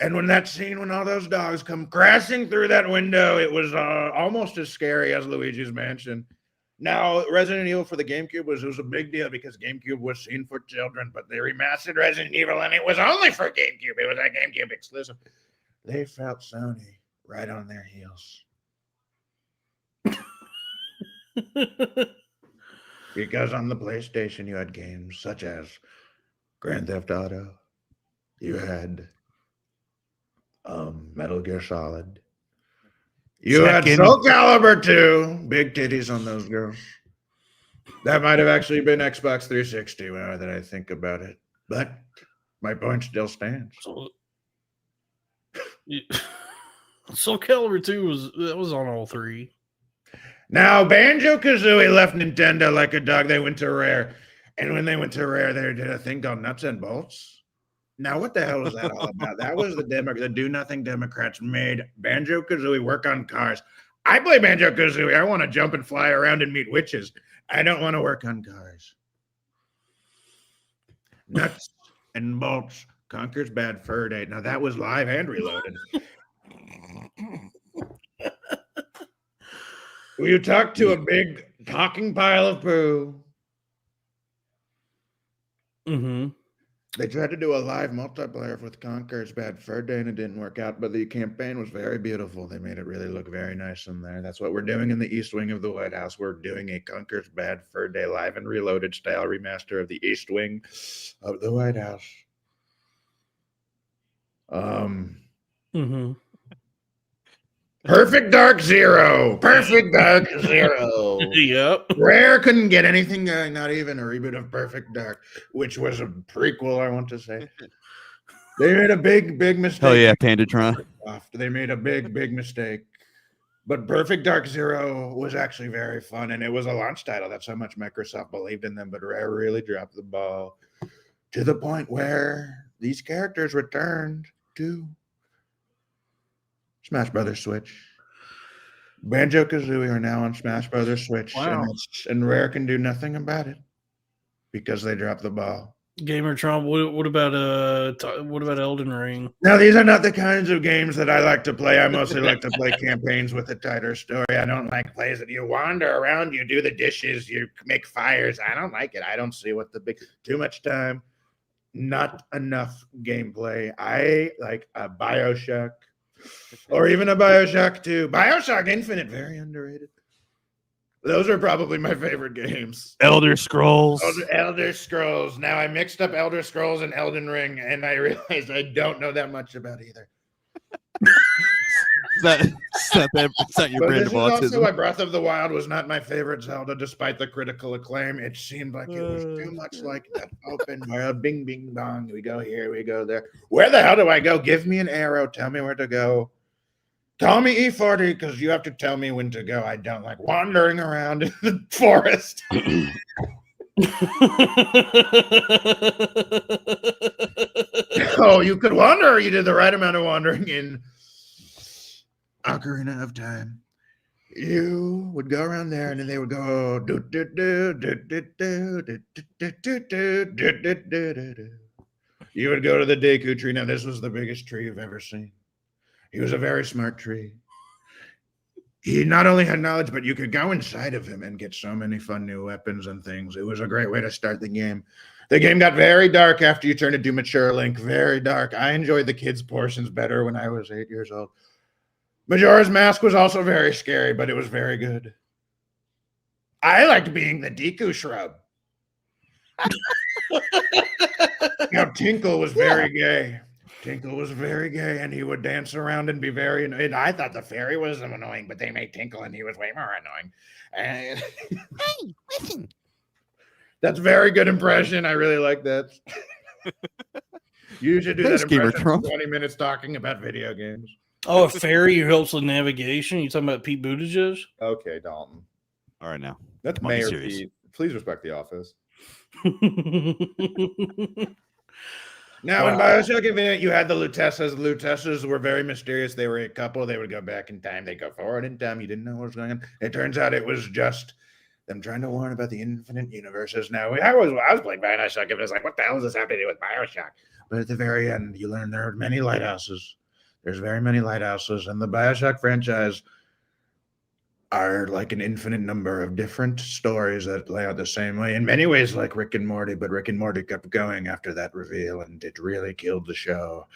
And when that scene, when all those dogs come crashing through that window, it was almost as scary as Luigi's Mansion. Now, Resident Evil for the GameCube was a big deal because GameCube was seen for children, but they remastered Resident Evil, and it was only for GameCube. It was a GameCube exclusive. They felt Sony right on their heels. Because on the PlayStation, you had games such as Grand Theft Auto. You had Metal Gear Solid. You had Soul Calibur 2. Big titties on those girls. That might have actually been Xbox 360 now that I think about it. But my point still stands. Soul Calibur 2 was on all three. Now, Banjo-Kazooie left Nintendo like a dog. They went to Rare. And when they went to Rare, they did a thing called Nuts and Bolts. Now, what the hell was that all about? That was the do-nothing Democrats made Banjo-Kazooie work on cars. I play Banjo-Kazooie. I want to jump and fly around and meet witches. I don't want to work on cars. Nuts and Bolts conquers Bad Fur Day. Now, that was live and reloaded. Will you talk to a big talking pile of poo? Mm-hmm. They tried to do a live multiplayer with Conker's Bad Fur Day, and it didn't work out, but the campaign was very beautiful. They made it really look very nice in there. That's what we're doing in the East Wing of the White House. We're doing a Conker's Bad Fur Day live and reloaded style remaster of the East Wing of the White House. Mm-hmm. Perfect Dark Zero. Perfect Dark Zero. Yep. Rare couldn't get anything going, not even a reboot of Perfect Dark, which was a prequel, I want to say. They made a big mistake. Oh yeah, Pandatron. They made a big mistake. But Perfect Dark Zero was actually very fun, and it was a launch title. That's how much Microsoft believed in them, but Rare really dropped the ball to the point where these characters returned to Smash Brothers Switch. Banjo-Kazooie are now on Smash Brothers Switch, wow. and Rare can do nothing about it because they dropped the ball. Gamertron, what about Elden Ring? Now, these are not the kinds of games that I like to play. I mostly like to play campaigns with a tighter story. I don't like plays that you wander around, you do the dishes, you make fires. I don't like it. I don't see what too much time, not enough gameplay. I like a BioShock. Or even a BioShock 2. BioShock Infinite, very underrated. Those are probably my favorite games. Elder Scrolls. Elder Scrolls. Now, I mixed up Elder Scrolls and Elden Ring, and I realized I don't know that much about either. It's not your But brand this of is also autism. why Breath of the Wild was not my favorite Zelda, despite the critical acclaim. It seemed like it was too much like that open world. Bing, bing, bong. We go here, we go there. Where the hell do I go? Give me an arrow. Tell me where to go. Call me E40 because you have to tell me when to go. I don't like wandering around in the forest. Oh, you could wander. You did the right amount of wandering in Ocarina of Time. You would go around there, and then they would go. You would go to the Deku tree. Now, this was the biggest tree you've ever seen. He was a very smart tree. He not only had knowledge, but you could go inside of him and get so many fun new weapons and things. It was a great way to start the game. The game got very dark after you turned into mature Link. Very dark. I enjoyed the kids' portions better when I was 8 years old. Majora's Mask was also very scary, but it was very good. I liked being the Deku shrub. Now, Tinkle was very gay. Tinkle was very gay, and he would dance around and be very annoying. I thought the fairy was annoying, but they made Tinkle, and he was way more annoying. And Hey, listen. that's a very good impression. I really like that. You should do Thanks, that Gamer impression for Trump. 20 minutes talking about video games. Oh, a fairy who helps with navigation. You talking about Pete Buttigieg? Okay, Dalton. All right, now. That's Come on, be Mayor serious. Pete. Please respect the office. Now, in Bioshock Infinite, you had the Lutessas. The Lutessas were very mysterious. They were a couple. They would go back in time. They go forward in time. You didn't know what was going on. It turns out it was just them trying to warn about the infinite universes. Now, I was playing Bioshock Infinite. I was like, what the hell does this have to do with Bioshock? But at the very end, you learn there are many lighthouses. There's very many lighthouses, and the Bioshock franchise are like an infinite number of different stories that play out the same way. In many ways, like Rick and Morty, but Rick and Morty kept going after that reveal, and it really killed the show.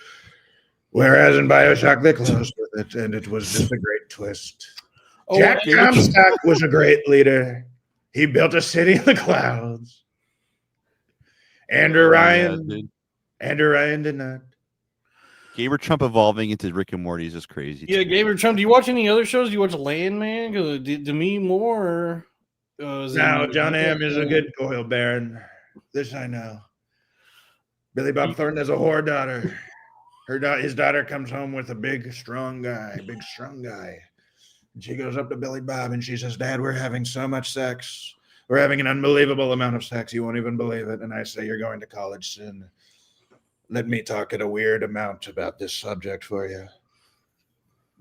Whereas in Bioshock, they closed with it, and it was just a great twist. Oh, Jack Comstock was a great leader. He built a city in the clouds. Andrew Ryan did not. Gamer Trump evolving into Rick and Morty is just crazy. Yeah, Gamer Trump. Do you watch any other shows? Do you watch Landman? Because Demi Moore. No, John Hamm is a good oil baron. This I know. Billy Bob Thornton has a whore daughter. His daughter comes home with a big, strong guy. And she goes up to Billy Bob and she says, Dad, we're having so much sex. We're having an unbelievable amount of sex. You won't even believe it. And I say, you're going to college soon. Let me talk at a weird amount about this subject for you.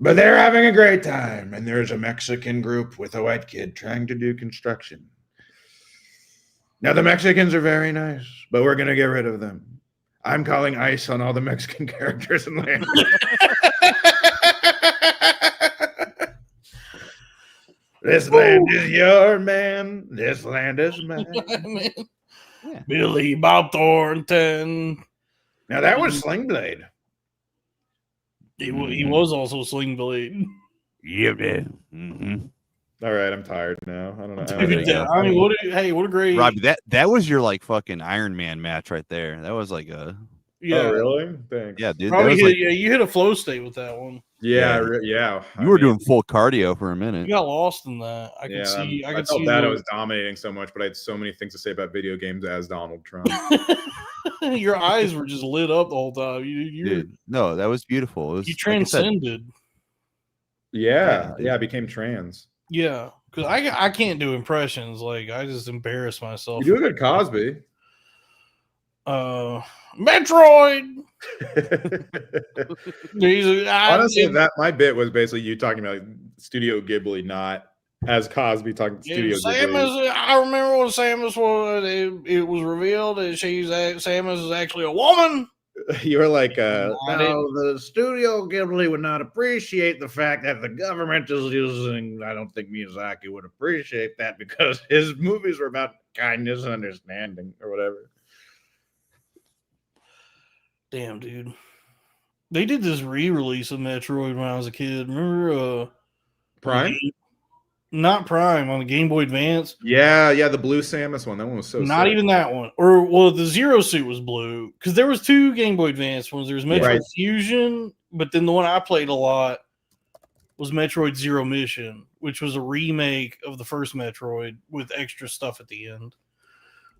But they're having a great time. And there's a Mexican group with a white kid trying to do construction. Now, the Mexicans are very nice, but we're going to get rid of them. I'm calling ICE on all the Mexican characters in land. This land is your man. This land is mine. Yeah. Billy Bob Thornton. Now that was Sling Blade. He was also Sling Blade. Yeah, man. Mm-hmm. All right, I'm tired now. I don't know. I mean, what a great Robbie, that was your like fucking Iron Man match right there. That was like a yeah. Oh, really? Thanks. Yeah, dude. Probably That was hit, like, you hit a flow state with that one. Yeah. you were doing full cardio for a minute. You got lost in that. I could see. I felt bad I was dominating so much, but I had so many things to say about video games as Donald Trump. Your eyes were just lit up the whole time. Dude, no, that was beautiful. It was, you transcended. Yeah, I became trans. Yeah, because I can't do impressions. Like I just embarrass myself. You do a good Cosby. Metroid. Honestly, that my bit was basically you talking about Studio Ghibli, not as Cosby talking to Studio Ghibli. I remember when Samus was. It was revealed that Samus is actually a woman. You were like, no, the Studio Ghibli would not appreciate the fact that the government is using. I don't think Miyazaki would appreciate that because his movies were about kindness and understanding or whatever. Damn, dude. They did this re-release of Metroid when I was a kid. Remember Prime? Not Prime, on the Game Boy Advance. Yeah, the blue Samus one. That one was so Not sick. even that one. Or, well, the Zero Suit was blue. Because there was two Game Boy Advance ones. There was Metroid Fusion, but then the one I played a lot was Metroid Zero Mission, which was a remake of the first Metroid with extra stuff at the end,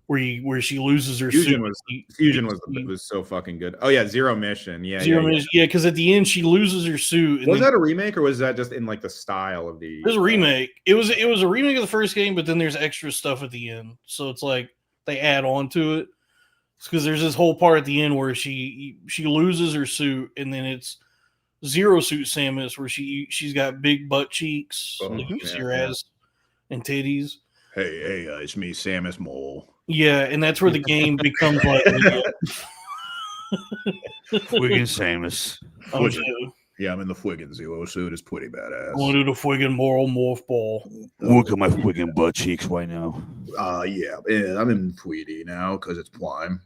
where she loses her Fusion suit. was so fucking good. Oh yeah, Zero Mission. Yeah, Zero Mission. Yeah, because at the end she loses her suit. And was that a remake or was that just in like the style of the? It was a remake. It was a remake of the first game, but then there's extra stuff at the end, so it's like they add on to it. Because there's this whole part at the end where she loses her suit, and then it's Zero Suit Samus where she's got big butt cheeks, like you see her ass and titties. Hey, it's me, Samus Mole. Yeah, and that's where the game becomes like Friggin' Samus. Yeah, I'm in the friggin' Zero Suit. It's pretty badass. I want to do the friggin' moral morph ball. Look at my friggin' butt cheeks right now. Yeah, I'm in Tweety now because it's Prime.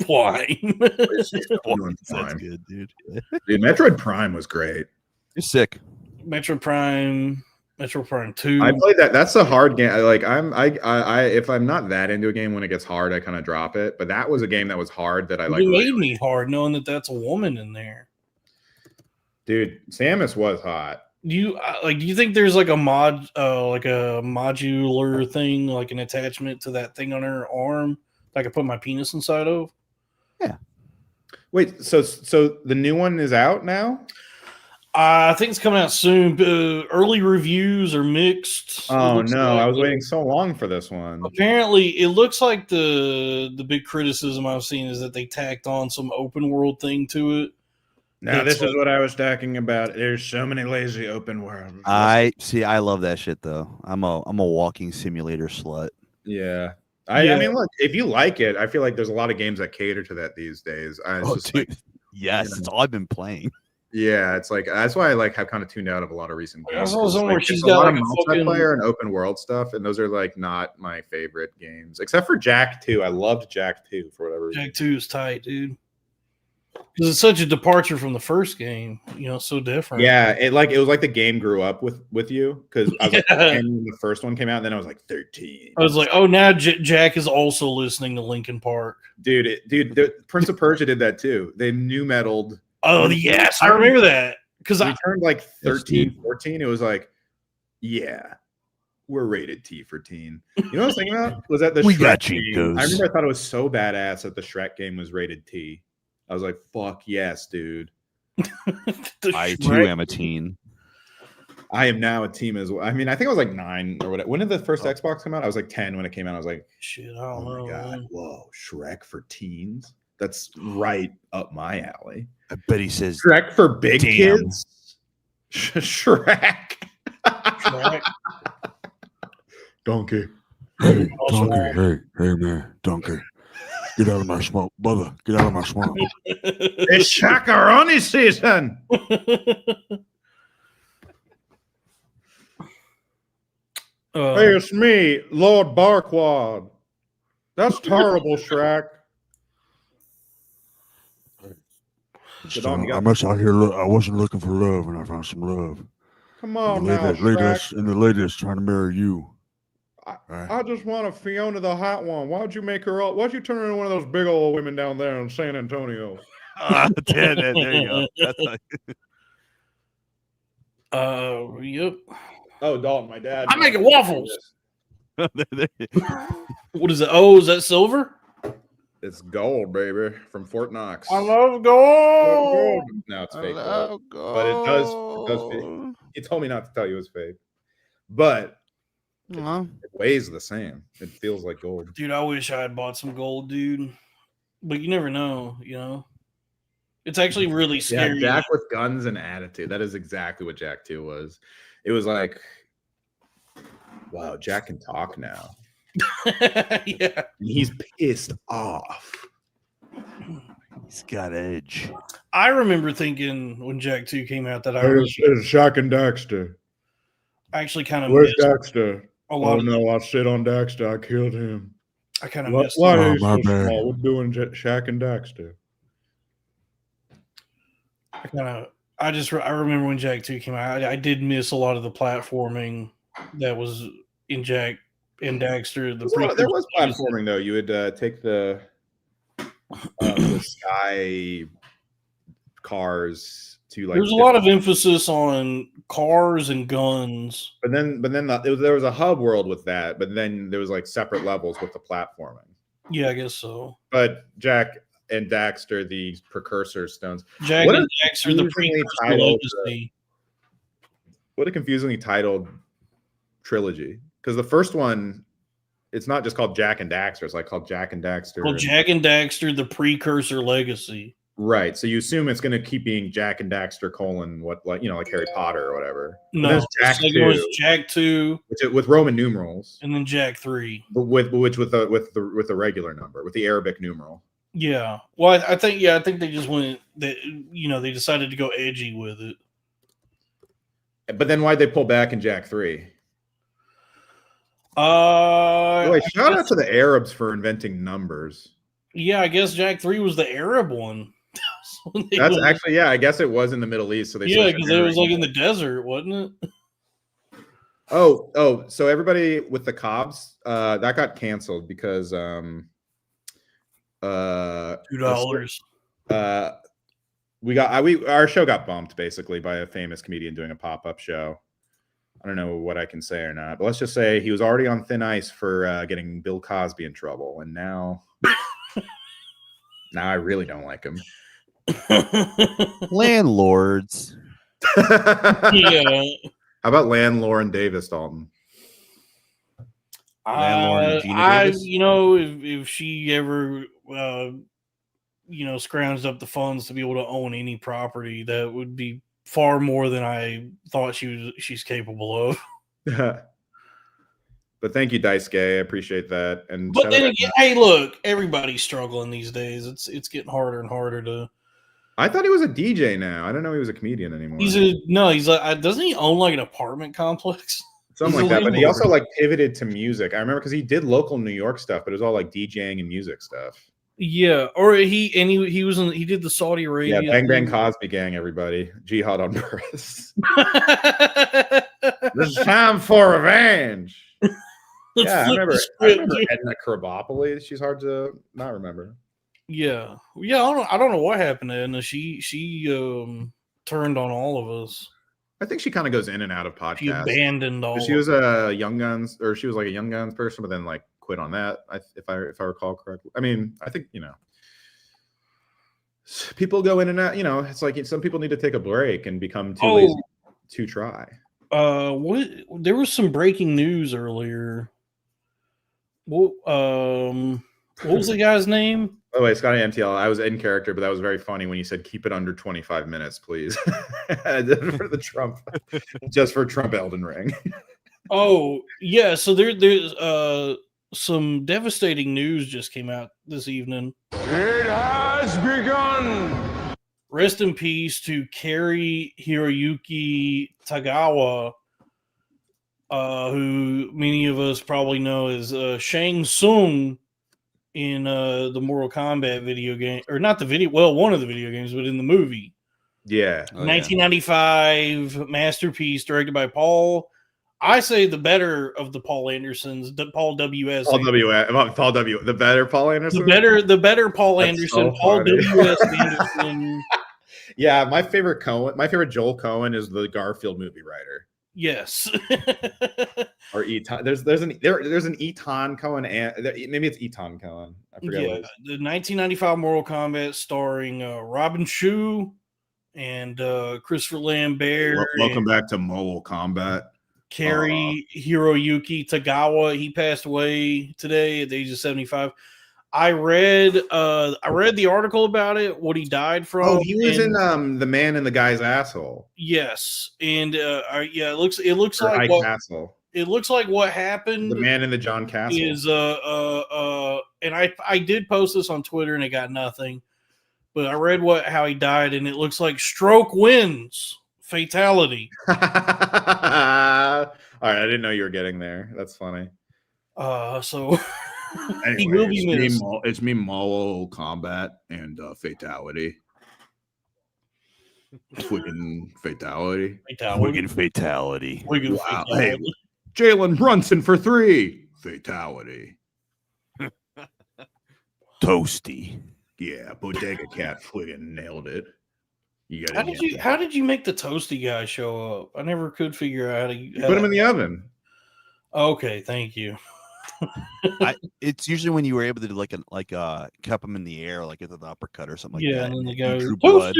Prime. That's good, dude. Dude, Metroid Prime was great. You're sick. Metroid Prime 2. I played that. That's a hard game. If I'm not that into a game when it gets hard, I kind of drop it. But that was a game that was hard that I like. It made me hard knowing that that's a woman in there. Dude, Samus was hot. Do you think there's like a modular thing, like an attachment to that thing on her arm that I could put my penis inside of? Yeah. Wait, so the new one is out now? I think it's coming out soon. Early reviews are mixed. Oh no, I was waiting so long for this one. Apparently, it looks like the big criticism I've seen is that they tacked on some open world thing to it. Now, this is what I was talking about. There's so many lazy open worlds. I love that shit though. I'm a walking simulator slut. Yeah. I mean, look, if you like it, I feel like there's a lot of games that cater to that these days. Yes, it's all I've been playing. Yeah, it's like that's why I have kind of tuned out of a lot of recent games. She's got a lot of multiplayer and open world stuff, and those are like not my favorite games, except for Jack 2. I loved Jack 2 for whatever reason. Jack 2 is tight, dude. Because it's such a departure from the first game, so different. Yeah, it was like the game grew up with you because I was like 10 when the first one came out, and then I was like 13. I was like, oh, now Jack is also listening to Linkin Park. Dude, Prince of Persia did that too. They new metaled. Oh yes, I remember that because I turned like 13, 14. It was like, yeah, we're rated T for teen. You know what I was thinking about? Was that the Shrek game? I remember I thought it was so badass that the Shrek game was rated T. I was like, fuck yes, dude. I too am a teen. I am now a teen as well. I mean, I think I was like 9 or whatever. When did the first Xbox come out? I was like 10 when it came out. I was like, shit, I don't know. My God. Whoa, Shrek for teens? That's right up my alley. I bet he says Shrek for big kids. Shrek. Donkey. Hey, Donkey. Hey, man, Donkey. Get out of my smoke, brother. Get out of my smoke. It's Shakaroni season. Hey, it's me, Lord Barquad. That's terrible, Shrek. I'm just out here. I wasn't looking for love, and I found some love. Come on now, Shrek. And the lady that's trying to marry you. I just want a Fiona the hot one. Why'd you make her up? Why'd you turn her into one of those big old women down there in San Antonio? There you go. Yep. Oh, Dalton, my dad. I'm making waffles. What is it? Oh, is that silver? It's gold, baby, from Fort Knox. I love gold. No, it's fake gold. But it does fit. He told me not to tell you it's fake. But it weighs the same. It feels like gold. Dude, I wish I had bought some gold, dude. But you never know, It's actually really scary. Yeah, Jack with guns and attitude. That is exactly what Jack 2 was. It was like, wow, Jack can talk now. Yeah. He's pissed off. He's got edge. I remember thinking when Jack 2 came out that It's Shock and Dexter. I actually kind of Where's Dexter? I sit on Dexter. I killed him. I kind of missed why are you so small? We're doing Shaq and Dexter. I remember when Jack 2 came out. I did miss a lot of the platforming that was in Jack and Daxter. There was platforming though. You would take the sky cars to like. There's a lot of emphasis on cars and guns. But then there was a hub world with that. But then there was like separate levels with the platforming. Yeah, I guess so. But Jak and Daxter, the precursor stones. Jak What and a Daxter, the confusingly precursor titled, legacy. What a confusingly titled trilogy. Because the first one, it's not just called Jak and Daxter. It's like called Jak and Daxter. Well, Jak and Daxter, the precursor legacy. Right. So you assume it's going to keep being Jak and Daxter : what, like, you know, like Harry Potter or whatever. No, there's Jak the second 2, one's Jak 2, with Roman numerals, and then Jak 3. but with the regular number, with the Arabic numeral. Yeah. Well, I think they just went that, you know, they decided to go edgy with it. But then why'd they pull back in Jak 3? Shout out to the Arabs for inventing numbers. Yeah, I guess Jak 3 was the Arab one. That's actually, yeah, I guess it was in the Middle East. So they because it was like in the desert, wasn't it? Oh, so everybody with the Cobbs, that got canceled because $2. Our show got bumped basically by a famous comedian doing a pop-up show. I don't know what I can say or not, but let's just say he was already on thin ice for getting Bill Cosby in trouble, and now I really don't like him. Landlords. Yeah. How about Landlord Davis, Dalton? You know, if she ever, scrounged up the funds to be able to own any property, that would be far more than I thought she's capable of. But thank you, Dice Gay. I appreciate that. But then again, hey, look, everybody's struggling these days. It's getting harder and harder to. I thought he was a DJ now. I don't know he was a comedian anymore. He's like, doesn't he own like an apartment complex? Something like that. But he also like pivoted to music. I remember because he did local New York stuff, but it was all like DJing and music stuff. Yeah, or he did the Saudi Arabia. Yeah, Bang Bang Cosby Gang, everybody. Jihad on purpose. This is time for revenge. Yeah, I remember Edna Krabapouli. She's hard to not remember. Yeah. I don't know what happened to Edna. She turned on all of us. I think she kind of goes in and out of podcasts. She abandoned all. She was a Young Guns, or she was like a Young Guns person, but then like quit on that. If I recall correctly. I mean, I think people go in and out. You know, it's like some people need to take a break and become too lazy to try. What? There was some breaking news earlier. What was the guy's name? By the way, Scotty MTL, I was in character, but that was very funny when you said keep it under 25 minutes, please. For the Trump, just for Trump Elden Ring. Oh, yeah. So there's some devastating news just came out this evening. It has begun. Rest in peace to Kari Hiroyuki Tagawa, who many of us probably know as Shang Tsung in the Mortal Kombat video game, or not the video, well, one of the video games, but in the movie. Yeah. 1995 masterpiece directed by Paul. I say the better of the Paul Andersons, Paul W.S. Paul W. The better Paul Anderson? The better Paul That's Anderson, so Paul funny. W.S. Anderson. Yeah, my favorite Joel Cohen is the Garfield movie writer. Yes. Or Eton. There's an Eton Cohen, and maybe it's Eton Cohen. I forget what it is. The 1995 Mortal Kombat starring Robin Shou and Christopher Lambert. Welcome back to Mortal Kombat. Kari Hiroyuki Tagawa. He passed away today at the age of 75. I read the article about it, what he died from. Oh, he was in The Man in the Guy's Asshole. Yes, and it looks like Ike what, Castle. It looks like what happened. The Man in the John Castle is and I did post this on Twitter and it got nothing, but I read how he died and it looks like stroke wins, fatality. All right, I didn't know you were getting there. That's funny. So. Anyway, he will be missed. It's me, Mortal Kombat and fatality. Friggin' fatality. Friggin' fatality. Wow. Hey, Jalen Brunson for 3. Fatality. Toasty. Yeah, Bodega Cat friggin' nailed it. You got How did you make the toasty guy show up? I never could figure out how to put him in the oven. Okay, thank you. It's usually when you were able to do cup them in the air, like with an uppercut or something like that. And then they you go drew blood.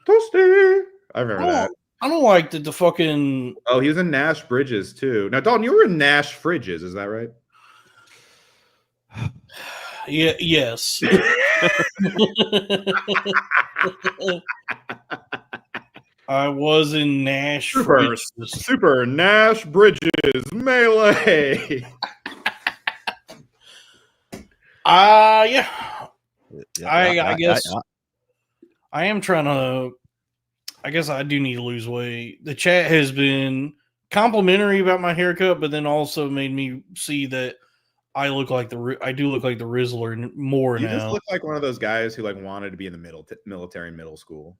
Toasty. I remember that. I don't like the fucking. Oh, he was in Nash Bridges too. Now, Dalton, you were in Nash Fridges, is that right? Yeah. Yes. I was in Nash. Super Nash Bridges Melee. Yeah. Yeah, I guess I am trying to. I guess I do need to lose weight. The chat has been complimentary about my haircut, but then also made me see that I do look like the Rizzler more You now. just look like one of those guys who wanted to be in the military middle school.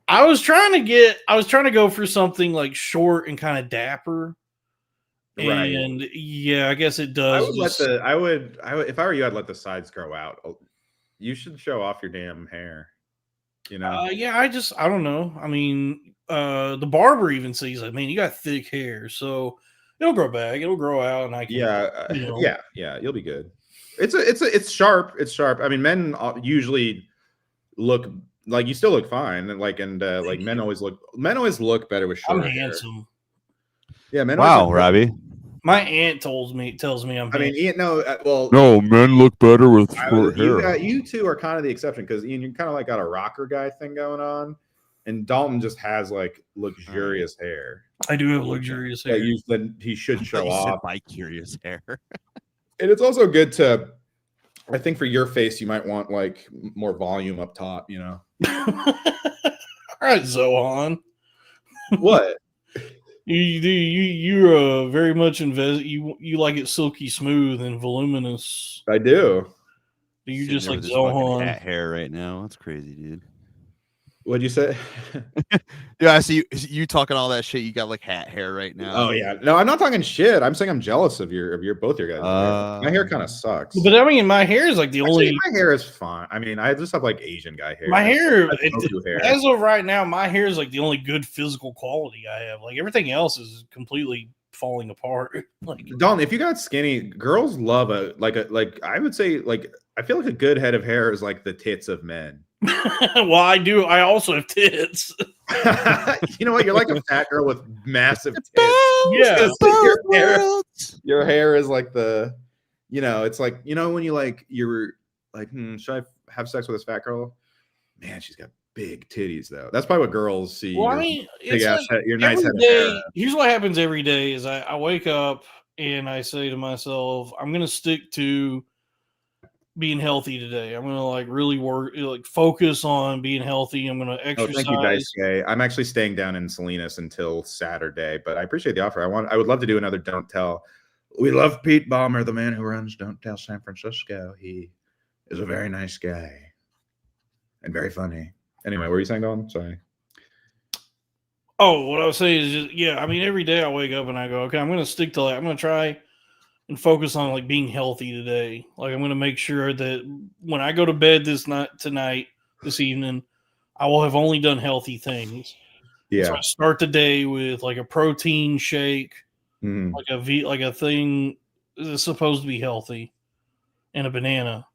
I was trying to go for something like short and kind of dapper. Right. And yeah, I guess it does. I would if I were you, I'd let the sides grow out. You should show off your damn hair. Yeah, I don't know. I mean, the barber even sees it. Man, you got thick hair, so it'll grow back. It'll grow out, and I can. Yeah, you'll be good. It's sharp. It's sharp. I mean, men usually look like you still look fine, and men always look better with short I'm hair. handsome. Yeah, men. Wow, Robbie. My aunt tells me I'm. I mean, Ian, no, no, men look better with short hair. You two are kind of the exception because Ian, you kind of got a rocker guy thing going on, and Dalton just has luxurious hair. I do have luxurious hair. Then he should show off bi-curious hair. And it's also good to, I think, for your face, you might want more volume up top. All right, Zohan. What? You're very much invest. You like it silky smooth and voluminous. I do. You just like Zohan hat hair right now. That's crazy, dude. What'd you say? Yeah, I see you talking all that shit. You got hat hair right now. Oh yeah, no, I'm not talking shit. I'm saying I'm jealous of both your guys. My hair kind of sucks. But I mean, my hair is the only. My hair is fine. I mean, I just have Asian guy hair. My hair, hair. As of right now, my hair is the only good physical quality I have. Everything else is completely falling apart. Don, if you got skinny, girls love I would say I feel like a good head of hair is the tits of men. Well, I do. I also have tits. You know what? You're like a fat girl with massive tits. Yeah. Your hair is the, it's when you're should I have sex with this fat girl? Man, she's got big titties though. That's probably what girls see. Well, I mean, big ass head, your nice head. Here's what happens every day: is I wake up and I say to myself, I'm going to stick to being healthy today. I'm going to really work, focus on being healthy. I'm going to exercise. Oh, thank you, Daisuke. I'm actually staying down in Salinas until Saturday, but I appreciate the offer. I would love to do another Don't Tell. We love Pete Ballmer, the man who runs Don't Tell San Francisco. He is a very nice guy and very funny. Anyway, what were you saying, Don? Sorry. Oh, what I was saying is just, I mean, every day I wake up and I go, okay, I'm going to stick to that. I'm going to try and focus on being healthy today. I'm going to make sure that when I go to bed this evening, I will have only done healthy things. Yeah. So I start the day with a protein shake, a thing that's supposed to be healthy, and a banana.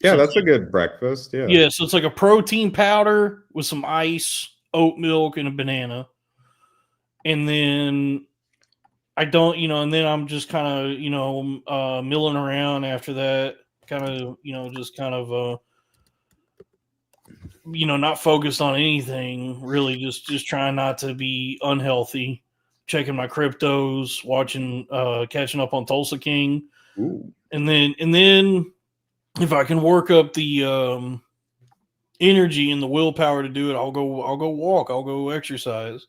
Yeah, so that's a good breakfast. Yeah. Yeah, so it's a protein powder with some ice, oat milk, and a banana. And then I don't, and then I'm just kind of, milling around after that, not focused on anything, really, just trying not to be unhealthy, checking my cryptos, watching, catching up on Tulsa King. Ooh. And then if I can work up the energy and the willpower to do it, I'll go walk, I'll go exercise.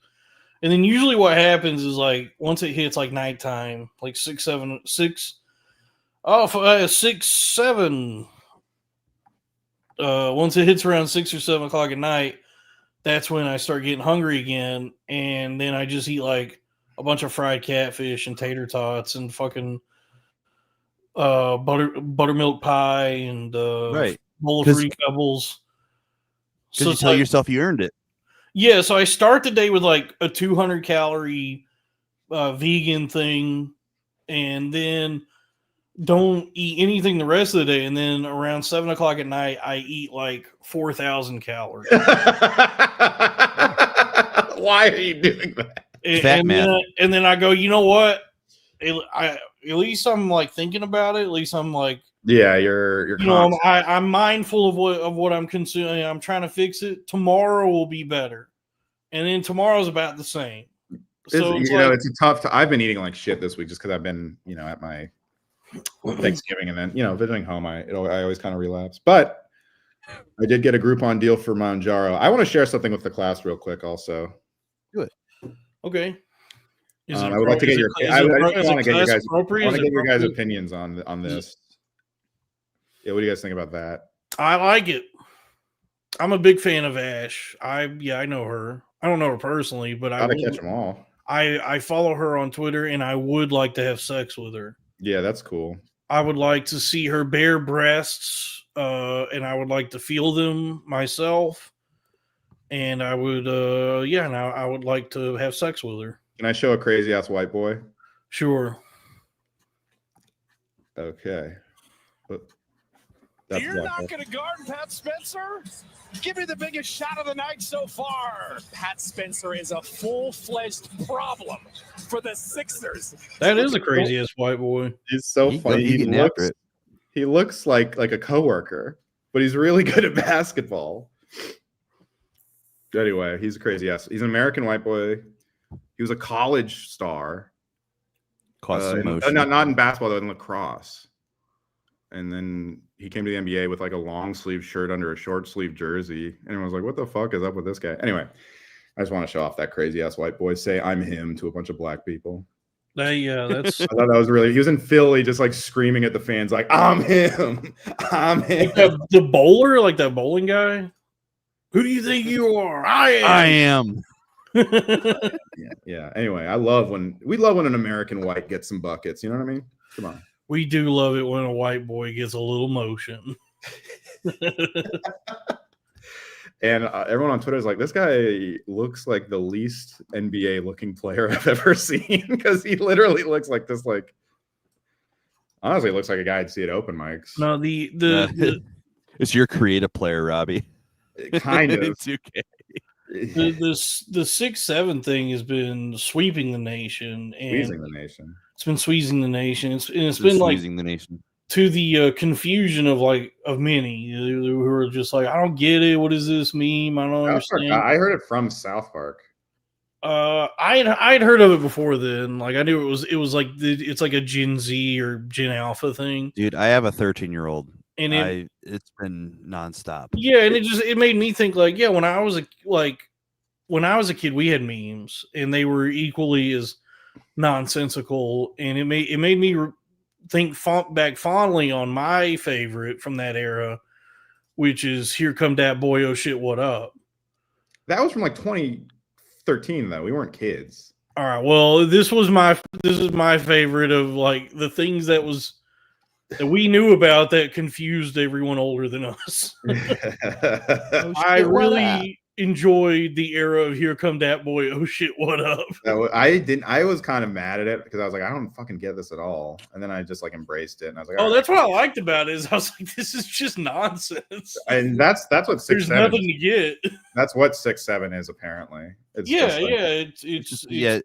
And then usually what happens is once it hits nighttime, 6, 7, once it hits around 6 or 7 o'clock at night, that's when I start getting hungry again. And then I just eat a bunch of fried catfish and tater tots and fucking buttermilk pie and bowl of Fruity Pebbles. Because you tell yourself you earned it. Yeah, so I start the day with like a 200 calorie vegan thing, and then don't eat anything the rest of the day. And then around 7 o'clock at night, I eat like 4,000 calories. Why are you doing that? And then I go, you know what? At least I'm like thinking about it. At least I'm like, yeah, you're. You know, I'm mindful of what I'm consuming. I'm trying to fix it. Tomorrow will be better, and then tomorrow's about the same. So it's a tough. I've been eating like shit this week just because I've been, at my Thanksgiving and then visiting home. I always kind of relapse, but I did get a Groupon deal for Manjaro. I want to share something with the class real quick. Also, do it. Okay. I would like to get your. I want to get your guys' opinions on this. Yeah, what do you guys think about that? I like it. I'm a big fan of Ash. I know her. I don't know her personally, but I gotta catch them all. I follow her on Twitter, and I would like to have sex with her. Yeah, that's cool. I would like to see her bare breasts, and I would like to feel them myself. And I would, I would like to have sex with her. Can I show a crazy ass white boy? Sure. Okay. You're not going to guard Pat Spencer? Give me the biggest shot of the night so far. Pat Spencer is a full-fledged problem for the Sixers. That is a crazy ass white boy. He's so funny. He looks like a coworker, but he's really good at basketball. Anyway, he's a crazy ass. He's an American white boy. He was a college star. Not in basketball, though, in lacrosse. And then he came to the NBA with like a long sleeve shirt under a short sleeve jersey. And everyone was like, what the fuck is up with this guy? Anyway, I just want to show off that crazy ass white boy. Say I'm him to a bunch of black people. That's. I thought that was really. He was in Philly, just like screaming at the fans, like I'm him. I'm him. Like the bowler, like that bowling guy. Who do you think you are? I am. Yeah. Anyway, we love when an American white gets some buckets. You know what I mean? Come on. We do love it when a white boy gets a little motion. And everyone on Twitter is like, this guy looks like the least NBA looking player I've ever seen, because he literally looks like this. Like, honestly, looks like a guy I'd see at open mics. No, the it's your creative player, Robbie. Kind of. It's okay. The 6'7" thing has been sweeping the nation. Squeezing the nation. It's been squeezing the nation. It's been like squeezing the nation to the confusion of many who are just like, I don't get it. What is this meme? I don't understand. I heard it from South Park. I'd heard of it before then. Like I knew it was like it's like a Gen Z or Gen Alpha thing. Dude, I have a 13-year-old. And it's been nonstop. Yeah, and it made me think like, yeah, when I was a kid, we had memes, and they were equally as nonsensical, and it made me think back fondly on my favorite from that era, which is "Here Come Dat Boy, Oh Shit, What Up." That was from like 2013, though. We weren't kids. All right, well, this is my favorite of like the things that we knew about that confused everyone older than us. I really enjoyed the era of "Here Come Dat Boy, Oh Shit, What Up." I was kind of mad at it because I was like, I don't fucking get this at all. And then I just like embraced it, and I was like, oh, that's what I liked about it. Is I was like, this is just nonsense. And that's what 6'7" There's nothing to get. That's what 6'7" is apparently. It's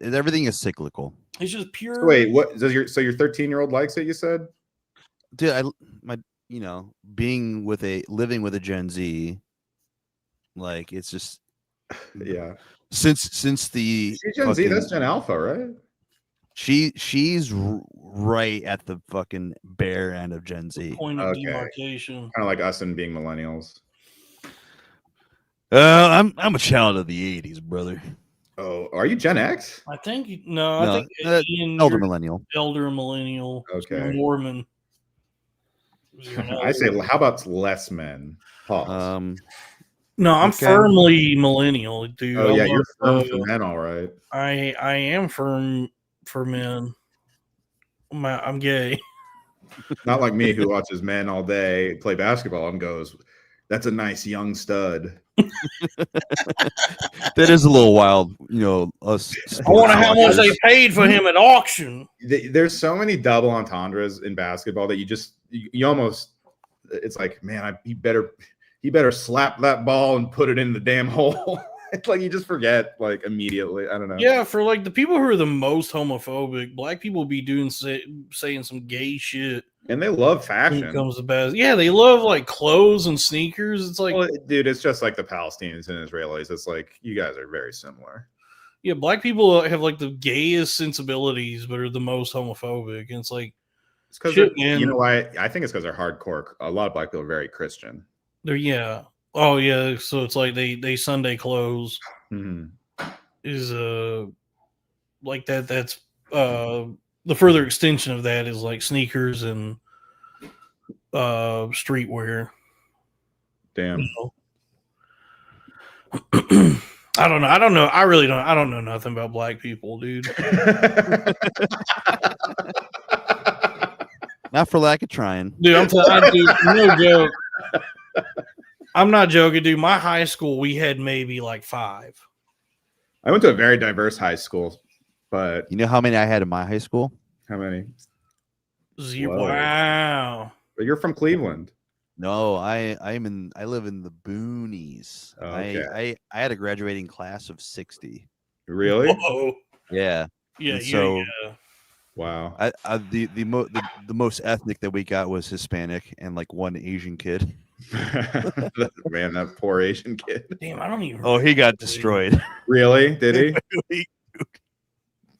everything is cyclical. It's just pure. So wait, what? Does your 13-year-old likes it? You said, dude, living with a Gen Z, like it's just yeah. Since the Gen Z, that's Gen Alpha, right? She's right at the fucking bare end of Gen Z. Point of demarcation. Kind of like us and being millennials. I'm a child of the 80s, brother. Oh, are you Gen X? I think I think elder millennial. Elder millennial. Okay. Mormon. I say, how about less men? Pause. No, I'm firmly millennial, dude. Oh yeah, you're firm for men, all right. I am firm for men. I'm gay. Not like me, who watches men all day play basketball and goes, "That's a nice young stud." That is a little wild, you know. Us. I wonder how much they paid for him at auction. There's so many double entendres in basketball that you almost, it's like, man, he better slap that ball and put it in the damn hole. It's like you just forget like immediately. I don't know. Yeah, for like the people who are the most homophobic, black people be saying some gay shit. And they love fashion. When it comes to yeah, they love like clothes and sneakers. It's like, well, dude, it's just like the Palestinians and Israelis. It's like you guys are very similar. Yeah, black people have like the gayest sensibilities, but are the most homophobic. And it's like, it's because you know why? I think it's because they're hardcore. A lot of black people are very Christian. Yeah. Oh yeah. So it's like they Sunday clothes is like that. That's the further extension of that is like sneakers and streetwear. Damn. I don't know. I really don't. I don't know nothing about black people, dude. Not for lack of trying, dude. I'm telling you, no joke. I'm not joking, dude. My high school, we had maybe like 5. I went to a very diverse high school, but you know how many I had in my high school? How many? 0. Wow. But you're from Cleveland. No, I live in the boonies. Oh, okay. I had a graduating class of 60. Really? Whoa. Yeah. Yeah. So, wow. The most ethnic that we got was Hispanic and like one Asian kid. Man, that poor Asian kid. Damn, I don't even. Oh, he got destroyed. Really? Did he?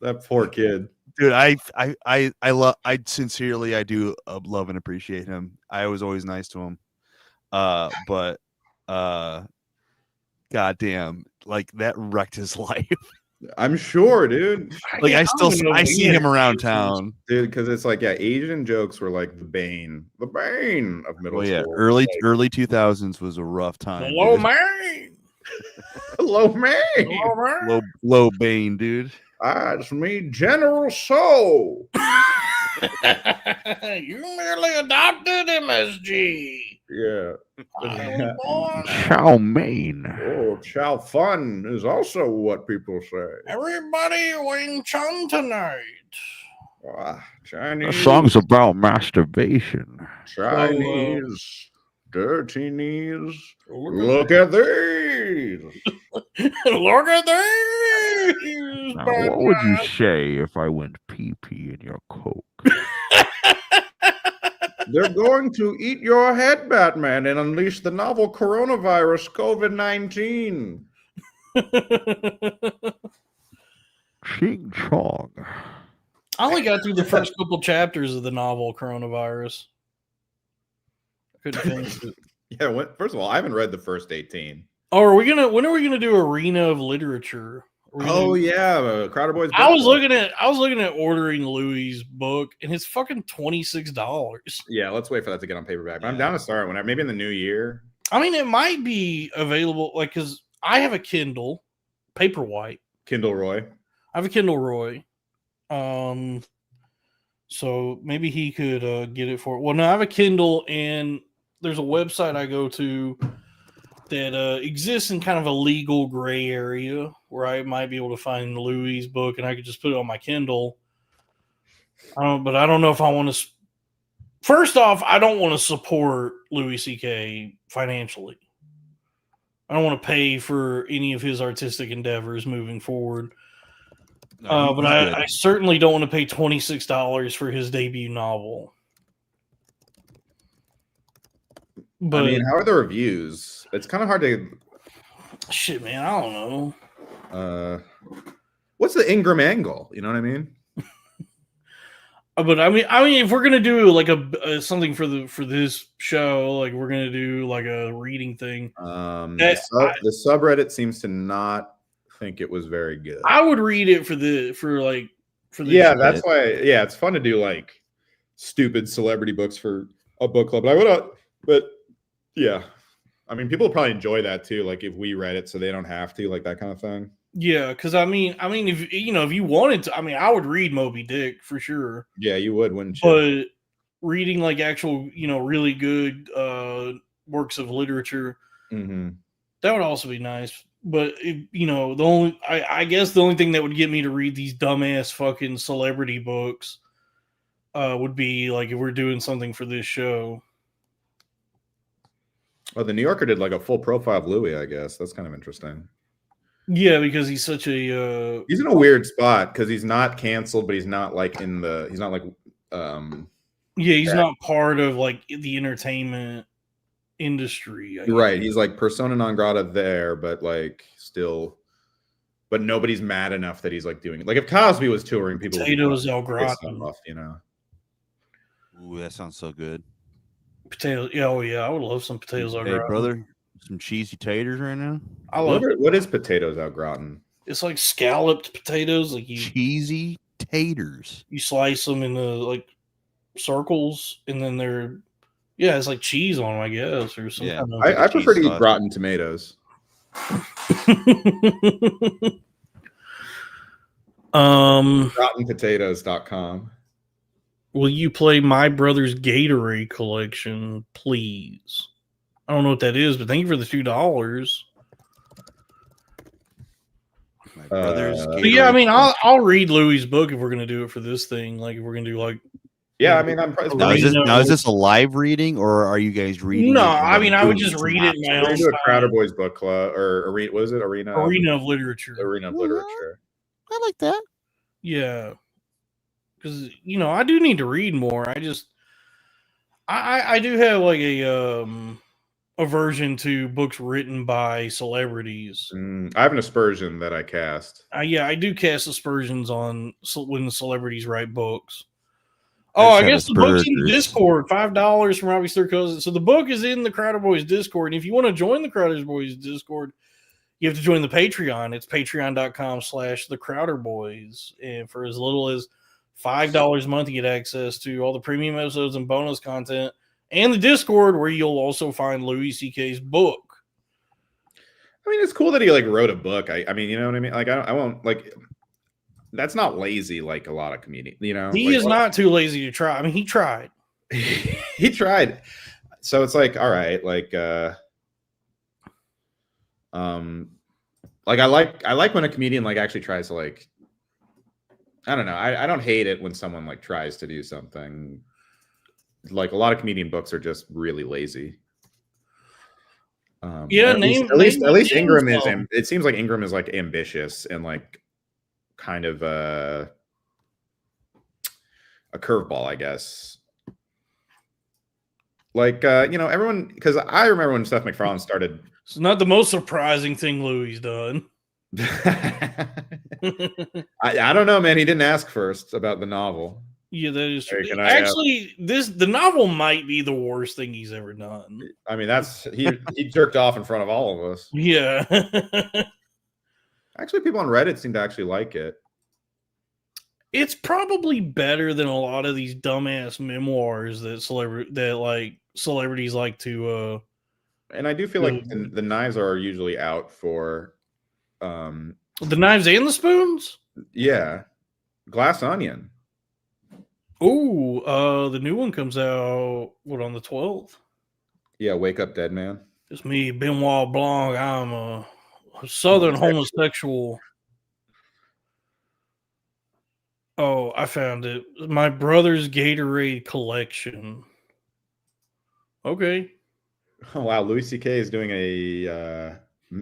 That poor kid. Dude, I sincerely, I do love and appreciate him. I was always nice to him. But goddamn, like that wrecked his life. I'm sure, dude. Like I see him around town, dude. Because it's like, yeah, Asian jokes were like the bane of middle school. Early 2000s was a rough time. Hello, man. Hello, man. Low bane, dude. It's me, General Soul. You merely adopted MSG. Yeah. Chow mein. Oh, chow fun is also what people say. Everybody Wing Chun tonight. Chinese. The song's about masturbation. Chinese. Dirty knees. Look at these. Look at these. Now, what would you say if I went pee-pee in your Coke? They're going to eat your head, Batman, and unleash the novel coronavirus, COVID-19. Ching chong. I only got through the first couple chapters of the novel Coronavirus. I couldn't finish it. Yeah, first of all, I haven't read the first 18. Oh, when are we gonna do Arena of Literature? Yeah, Crowder Boys. I was looking at ordering Louis' book, and it's fucking $26. Yeah, let's wait for that to get on paperback. But I'm down to start whenever, maybe in the new year. I mean, it might be available, like, because I have a Kindle, Paperwhite. Kindle Roy. I have a Kindle Roy. So maybe he could get it for. Well, no, I have a Kindle, and there's a website I go to that exists in kind of a legal gray area where I might be able to find Louis' book, and I could just put it on my Kindle. But I don't know if I want to. First off, I don't want to support Louis C.K. financially. I don't want to pay for any of his artistic endeavors moving forward. No, but I certainly don't want to pay $26 for his debut novel. But, I mean, how are the reviews? It's kind of hard to. Shit, man, I don't know. What's the Ingram angle? You know what I mean? But I mean, if we're gonna do like a something for this show, like we're gonna do like a reading thing. The subreddit seems to not think it was very good. I would read it for the yeah, that's why. Yeah, it's fun to do like stupid celebrity books for a book club. But yeah, I mean, people probably enjoy that too. Like if we read it, so they don't have to, like that kind of thing. Yeah, because I mean, if you wanted to, I mean, I would read Moby Dick for sure. Yeah, you would, wouldn't you? reading like actual, really good works of literature, that would also be nice. But I guess the only thing that would get me to read these dumbass fucking celebrity books would be like if we're doing something for this show. Oh, the New Yorker did like a full profile of Louis, I guess. That's kind of interesting. Yeah, because he's such a he's in a weird spot because he's not canceled, but he's not like he's not like he's not part of like the entertainment industry. Right. He's like persona non grata there, but like still, but nobody's mad enough that he's like doing it. Like if Cosby was touring, people Potatoes au would gratin. off, you know. Ooh, that sounds so good. Potatoes. Yeah, oh yeah, I would love some potatoes au Hey, gratin. brother, some cheesy taters right now. I love it. What is potatoes au gratin? It's like scalloped potatoes, like cheesy taters. You slice them into like circles, and then it's like cheese on them, I guess, or something. Yeah, I prefer to eat gratin tomatoes. Grottenpotatoes.com. Will you play My Brother's Gatorade collection, please? I don't know what that is, but thank you for the $2. My brother's Yeah, I mean, I'll read Louis' book if we're gonna do it for this thing. Like, if we're gonna do like, yeah, I mean, I'm now is this a live reading or are you guys reading? No, I mean, I would just read it in my own do a style. Crowder Boys book club or arena. What is it? Arena of Literature. Arena of Literature. I like that. Yeah, because I do need to read more. I do have like a aversion to books written by celebrities. I have an aspersion that I cast. Yeah, I do cast aspersions on when the celebrities write books. Oh, I guess the book's in the Discord. $5 from Robbie's third cousin. So the book is in the Crowder Boys Discord. And if you want to join the Crowder Boys Discord, you have to join the Patreon. It's patreon.com/the Crowder Boys. And for as little as $5 a month, you get access to all the premium episodes and bonus content and the Discord, where you'll also find Louis C.K.'s book. I mean, it's cool that he like wrote a book. I mean, you know what I mean? Like, I won't like. That's not lazy like a lot of comedians, He is not too lazy to try. I mean, he tried. He tried. So it's like, all right, like I like when a comedian like actually tries to like, I don't know. I don't hate it when someone like tries to do something. Like a lot of comedian books are just really lazy. At least Ingram is. It seems like Ingram is like ambitious and like kind of a curveball, I guess. Like everyone, because I remember when Seth MacFarlane started. It's not the most surprising thing Louis done. I don't know, man. He didn't ask first about the novel. Yeah, that is true. Actually, the novel might be the worst thing he's ever done. I mean, he jerked off in front of all of us. Yeah. Actually, people on Reddit seem to actually like it. It's probably better than a lot of these dumbass memoirs that celebrities like to. And I do feel like the knives are usually out for. The knives and the spoons. Yeah, Glass Onion. Oh, the new one comes out on the 12th? Yeah, Wake Up Dead Man. It's me, Benoit Blanc. I'm a Southern homosexual. Oh, I found it. My Brother's Gatorade collection. Okay. Oh wow, Louis C.K. is doing a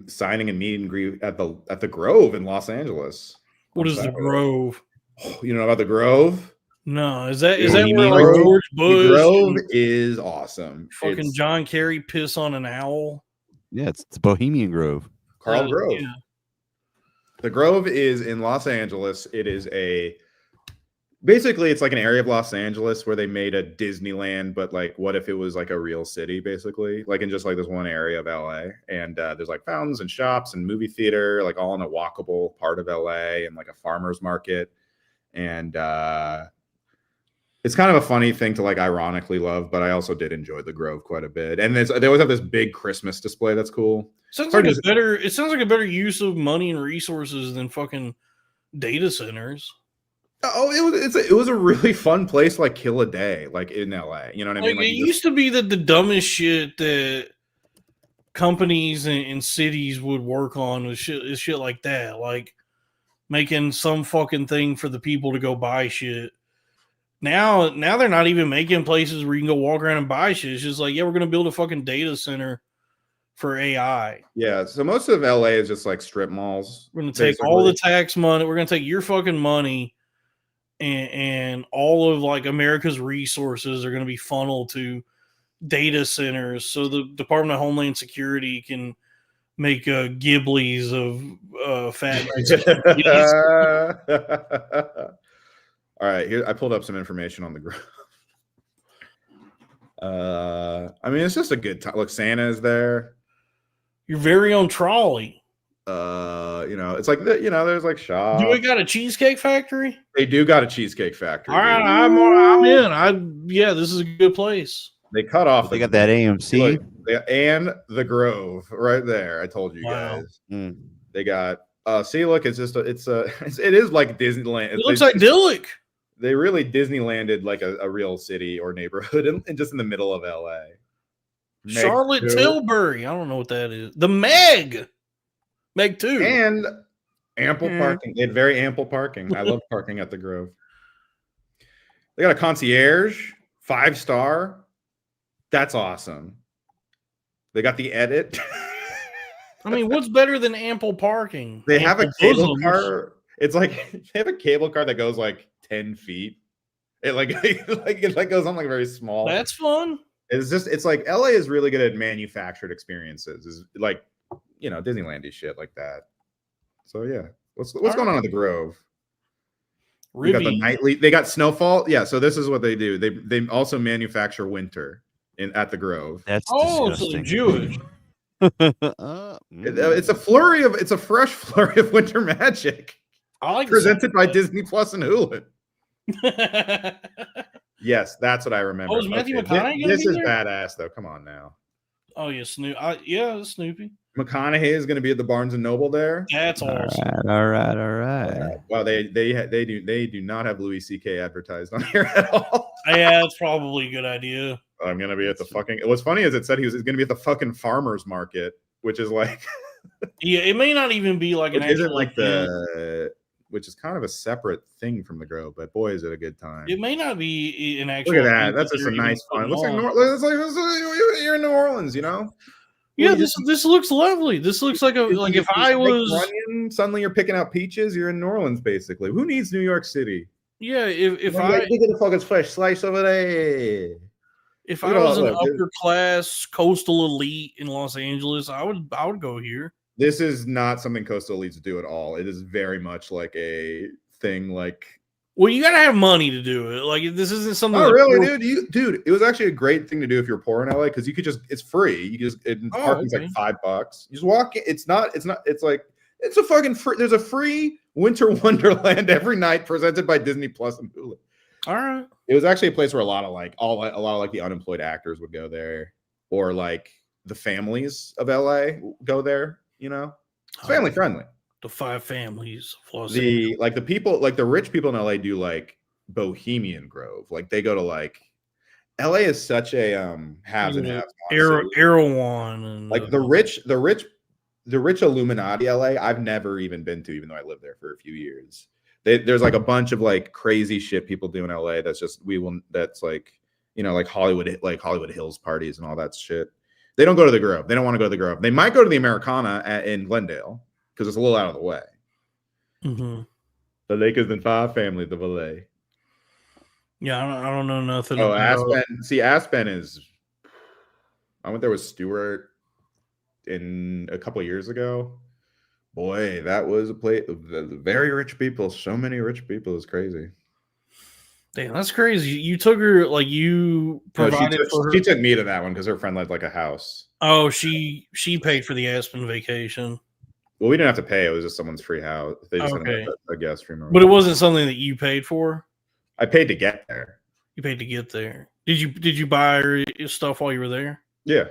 signing and meet and greet at the Grove in Los Angeles. What is the Grove? Oh, you know about the Grove? No, is that where like George Bush? The Grove is awesome. Fucking John Kerry piss on an owl. Yeah, it's Bohemian Grove. Carl Grove. Yeah. The Grove is in Los Angeles. It is basically it's like an area of Los Angeles where they made a Disneyland, but like what if it was like a real city, basically, like in just like this one area of LA. And there's like fountains and shops and movie theater, like all in a walkable part of LA, and like a farmer's market. And it's kind of a funny thing to like ironically love, but I also did enjoy the Grove quite a bit. And they always have this big Christmas display that's cool. It sounds like a better use of money and resources than fucking data centers. Oh, it was a really fun place to, like, kill a day, like, in LA. You know what I mean? Like, it used to be that the dumbest shit that companies and cities would work on was shit like that, like making some fucking thing for the people to go buy shit. Now they're not even making places where you can go walk around and buy shit. It's just like, yeah, we're gonna build a fucking data center for AI. Yeah, so most of LA is just like strip malls. We're gonna take all the tax money. We're gonna take your fucking money, and all of like America's resources are gonna be funneled to data centers, so the Department of Homeland Security can make Ghiblies of fat Mexicans. All right, here I pulled up some information on the group. I mean, it's just a good time. Look, Santa is there. Your very own trolley. You know, it's like there's like shops. Do we got a cheesecake factory? They do got a cheesecake factory. All right, I'm in. Yeah, this is a good place. They cut off. They got that AMC and the Grove right there. I told you guys. They got. See, look, it is like Disneyland. It looks idyllic. They really Disneylanded like a real city or neighborhood, and just in the middle of LA. Charlotte Tilbury. I don't know what that is. The Meg 2. And ample parking. They had very ample parking. I love parking at the Grove. They got a concierge, 5-star. That's awesome. They got the edit. I mean, what's better than ample parking? They have a cable car. It's like they have a cable car that goes like 10 feet. It like goes on like very small. That's fun. It's like LA is really good at manufactured experiences. Is like, you know, Disneylandy shit like that. So yeah, what's going on at the Grove? We got the nightly. They got Snowfall. Yeah, so this is what they do. They also manufacture winter at the Grove. That's so they're Jewish. It's a fresh flurry of winter magic. I like presented by Disney Plus and Hulu. Yes, that's what I remember. Oh, is Matthew McConaughey? This is badass, though. Come on now. Oh yeah, it's Snoopy. McConaughey is going to be at the Barnes and Noble there. That's awesome. All right. Well, they do not have Louis C.K. advertised on here at all. Yeah, that's probably a good idea. I'm going to be at the fucking. What's funny is it said he was going to be at the fucking farmers market, which is like. Yeah, it may not even be like an actual like which is kind of a separate thing from the Grove, but boy, is it a good time. It may not be an actual. Look at that. That's just a nice fun. Looks like you're in New Orleans, you know? Yeah, this looks lovely. This looks like if I was Runyon, suddenly you're picking out peaches, you're in New Orleans, basically. Who needs New York City? Yeah, if look at the fucking fresh slice over there. If I was an upper class coastal elite in Los Angeles, I would go here. This is not something coastal elites do at all. It is very much like a thing like. Well, you gotta have money to do it. Like this isn't something. Oh, really, dude? It was actually a great thing to do if you're poor in LA because you could it's free. You just parking's like $5. You just walk in. It's a fucking free. There's a free winter wonderland every night presented by Disney Plus and Hulu. All right. It was actually a place where a lot of the unemployed actors would go there, or like the families of LA go there. You know, it's family friendly. The 5 families. The people, like the rich people in LA do like Bohemian Grove. Like they go to like LA is such a haves and have. Erewhon and like the rich Illuminati LA. I've never even been to, even though I lived there for a few years. There's like a bunch of like crazy shit people do in LA. That's like, you know, like Hollywood Hills parties and all that shit. They don't go to the Grove. They don't want to go to the Grove. They might go to the Americana in Glendale because it's a little out of the way. Mm-hmm. The Lakers and 5 families of LA. Yeah, I don't know nothing. Oh, Aspen. See, Aspen is. I went there with Stuart a couple of years ago. Boy, that was a place. Very rich people. So many rich people is crazy. Damn, that's crazy. You took her, like you provided for her. She took me to that one because her friend led like a house. Oh, she paid for the Aspen vacation. Well, we didn't have to pay. It was just someone's free house. They just okay. a guest room. But it wasn't something that you paid for. I paid to get there. You paid to get there. Did you buy her stuff while you were there? Yeah.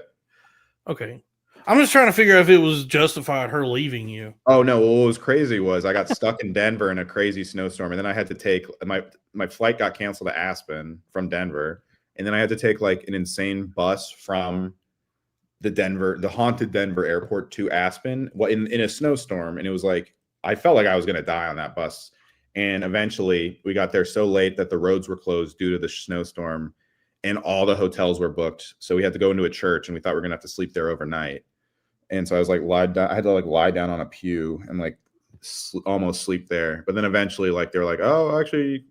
Okay. I'm just trying to figure out if it was justified her leaving you. Oh no, what was crazy was I got stuck in Denver in a crazy snowstorm, and then I had to take my flight got canceled to Aspen from Denver, and then I had to take like an insane bus from the haunted Denver airport to Aspen in a snowstorm, and it was like I felt like I was gonna die on that bus. And eventually we got there so late that the roads were closed due to the snowstorm, and all the hotels were booked. So we had to go into a church, and we thought we were gonna have to sleep there overnight. And so I was like I had to like lie down on a pew and like almost sleep there. But then eventually like they were like, oh, actually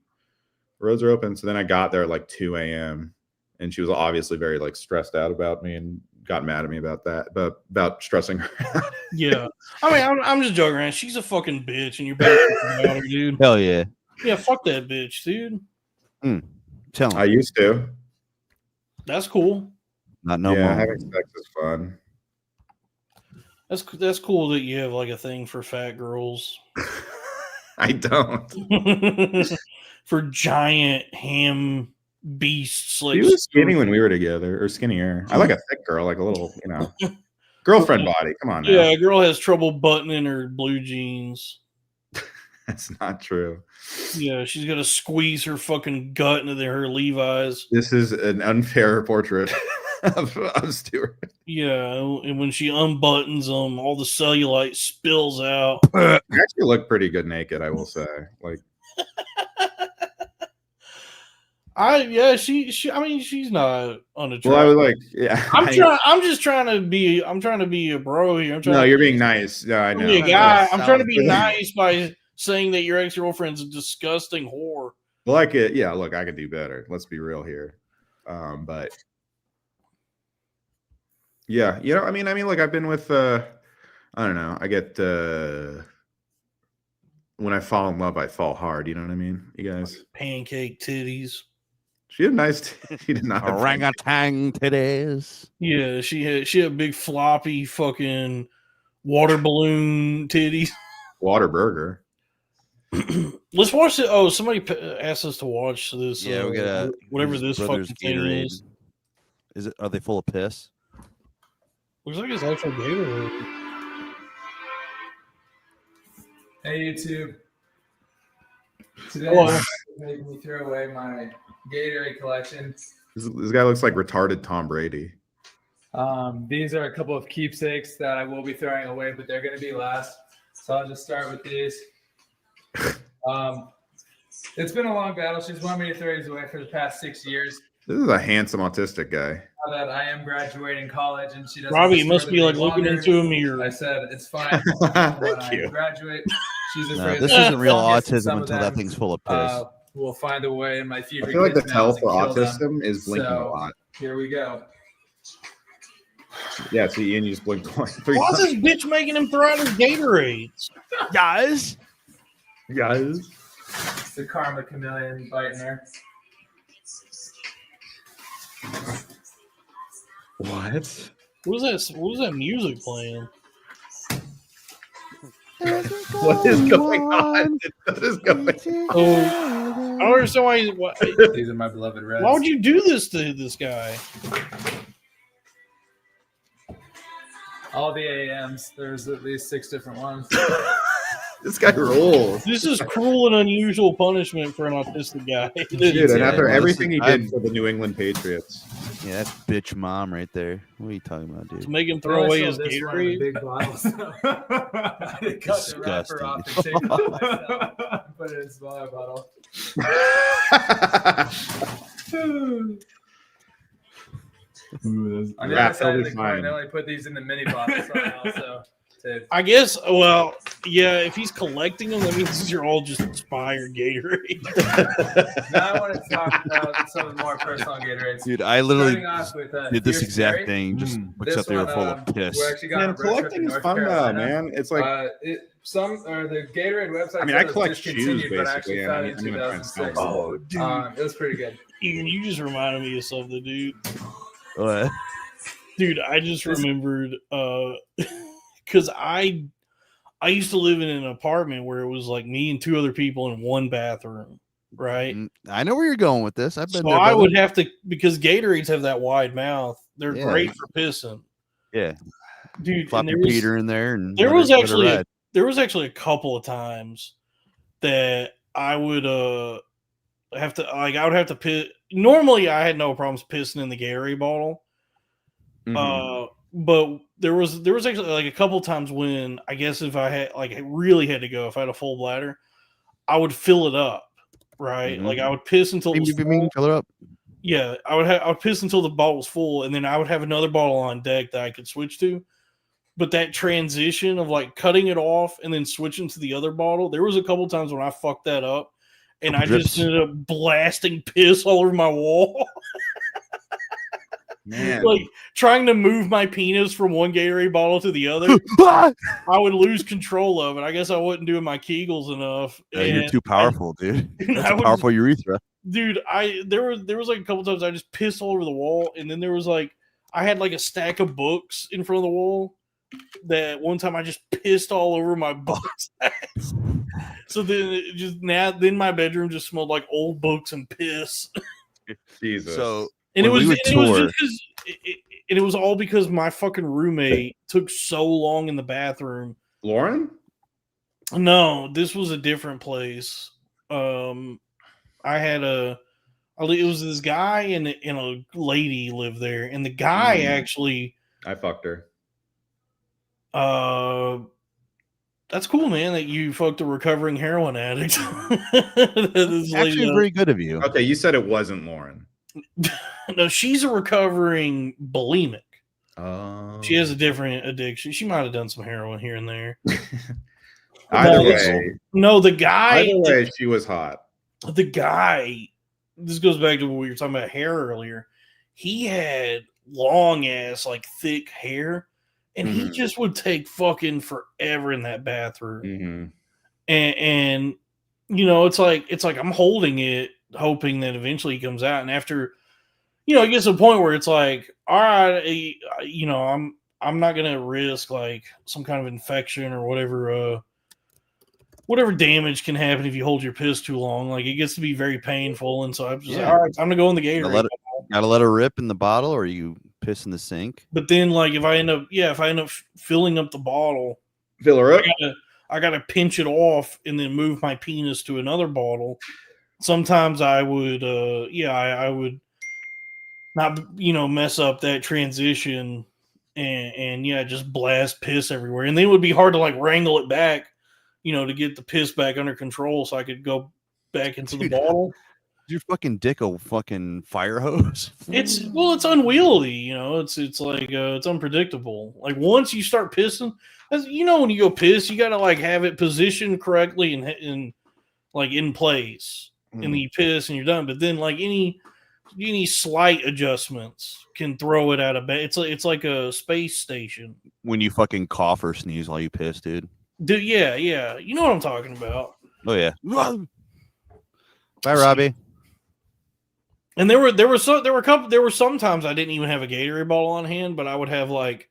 roads are open. So then I got there at like 2 a.m. and she was obviously very like stressed out about me and got mad at me about that, but about stressing her out. Yeah. I mean, I'm just joking around. She's a fucking bitch and you're better about her, dude. Hell yeah. Yeah, fuck that bitch, dude. Tell him. I used to. That's cool. Not no yeah, more. having sex is fun. That's cool that you have like a thing for fat girls. I don't. For giant ham beasts. Like She was skinny when we were together, or skinnier. I like a thick girl, like a little, girlfriend body. Come on now. Yeah, a girl has trouble buttoning her blue jeans. That's not true. Yeah, she's gonna squeeze her fucking gut into her Levi's. This is an unfair portrait of Stuart. Yeah, and when she unbuttons them, all the cellulite spills out. You actually look pretty good naked, I will say. Like, she I mean, she's not unattractive. well, I was like, yeah. I'm just trying to be a bro here. No, you're being nice. No, I know. Be a guy. I'm trying to be nice by saying that your ex-girlfriend's a disgusting whore. Well, I could, yeah, look, I could do better. Let's be real here. But yeah, I mean, like I've been with I don't know. I get when I fall in love, I fall hard, you know what I mean? You guys. Pancake titties. She had nice she did not have orangutan titties. Yeah, she had big floppy fucking water balloon titties. Water burger. Let's watch it. Oh, somebody asked us to watch this. Yeah, we got whatever this fucking thing is. Is it? Are they full of piss? Looks like it's actual Gatorade. Hey YouTube. Today Hello. making me throw away my Gatorade collection. This guy looks like retarded Tom Brady. These are a couple of keepsakes that I will be throwing away, but they're going to be last. So I'll just start with these. It's been a long battle. She's wanted me to throw these away for the past 6 years. This is a handsome autistic guy. Now that I am graduating college and she doesn't. Robbie, you must be like looking into a mirror. I said it's fine. When I graduate, she's afraid. This isn't real autism until that thing's full of piss. We'll find a way in my future. I feel like the kids' tell mouths for and kill autism them. is blinking So, a lot. Here we go. Yeah, see, Ian, you just blinked twice. Why is this bitch making him throw out his Gatorades? Guys. It's the Karma Chameleon biting her. What? What was that music playing? What is going on? What is going on? Oh, I don't understand why. These are my beloved reds. Why would you do this to this guy? All the AMs. There's at least 6 different ones. This guy rules. This is cruel and unusual punishment for an autistic guy. Dude, and after everything he did for the New England Patriots. Yeah, that's bitch mom right there. What are you talking about, dude? To make him throw away his This one in Gatorade. Big bottles. I cut the wrapper off and take it off myself. Put it in a smaller bottle. On the other side of the coin, I only put these in the mini bottles. So I also I guess. Well, yeah. If he's collecting them, that means these are all just expired Gatorade. Now I want to talk about some of the more personal Gatorades. Dude, I literally Starting off with, did this Fierce exact Berry. thing. Just This except they were one, full of piss. we're actually going Man, on a road trip collecting in is North fun though, Carolina. man. It's like The Gatorade website. I mean, I said it was collect shoes, discontinued, but I actually basically, found and it in I'm gonna try and 2006. sell them. Oh, dude. It was pretty good. Ian, you just reminded me of something, dude. What? Dude, I just remembered because I used to live in an apartment where it was like me and 2 other people in one bathroom, right? I know where you're going with this. I've been So there. I brother. would have to, because Gatorades have that wide mouth. They're Yeah. great for pissing. Yeah. dude. Flop And your Peter in there, and there let was it- let it actually ride. there was actually a couple of times that I would have to I would have to piss. Normally, I had no problems pissing in the Gatorade bottle. But there was actually like a couple times when I guess if I had I really had to go, if I had a full bladder, I would fill it up, right? Like I would piss until it was full. Fill her up. Yeah, I would piss until the bottle was full, and then I would have another bottle on deck that I could switch to. But that transition of like cutting it off and then switching to the other bottle, there was a couple times when I fucked that up, and I just ended up blasting piss all over my wall. Man, like trying to move my penis from one Gatorade bottle to the other, I would lose control of it. I guess I wasn't doing my Kegels enough. You're too powerful, dude. That's a would powerful urethra. Dude, there was like a couple times I just pissed all over the wall, and then there was like I had like a stack of books in front of the wall that one time I just pissed all over my books. So then my bedroom just smelled like old books and piss. Jesus. So And it was all because my fucking roommate took so long in the bathroom. Lauren? No, this was a different place. It was this guy and a lady lived there, and the guy actually I fucked her. That's cool, man, that you fucked a recovering heroin addict. Actually, very good of you. Okay, you said it wasn't Lauren. No, she's a recovering bulimic. Oh. She has a different addiction. She might have done some heroin here and there. Either way. No, the guy. Either way, she was hot. The guy. This goes back to what we were talking about hair earlier. He had long ass, like thick hair, and he just would take fucking forever in that bathroom. And you know, it's like I'm holding it, hoping that eventually he comes out, and after, you know, it gets to a point where it's like, all right, you know, I'm not gonna risk like some kind of infection or whatever damage can happen if you hold your piss too long. Like it gets to be very painful, and so I'm just like, all right, time to go in the Gatorade. Gotta let it rip in the bottle, or you piss in the sink. But then, like, if I end up filling up the bottle, fill her up. I gotta pinch it off and then move my penis to another bottle. Sometimes I would, I would not, you know, mess up that transition and just blast piss everywhere. And then it would be hard to like wrangle it back, you know, to get the piss back under control so I could go back into the bottle. Your fucking dick a fucking fire hose? It's unwieldy, you know. It's like it's unpredictable. Like once you start pissing, you know, when you go piss, you gotta like have it positioned correctly and like in place, and then you piss and you're done. But then like any slight adjustments can throw it out of bed. It's like a space station. When you fucking cough or sneeze while you piss, dude. Dude, yeah, you know what I'm talking about. Oh yeah. Bye, Robbie. And there were some times I didn't even have a Gatorade bottle on hand, but I would have like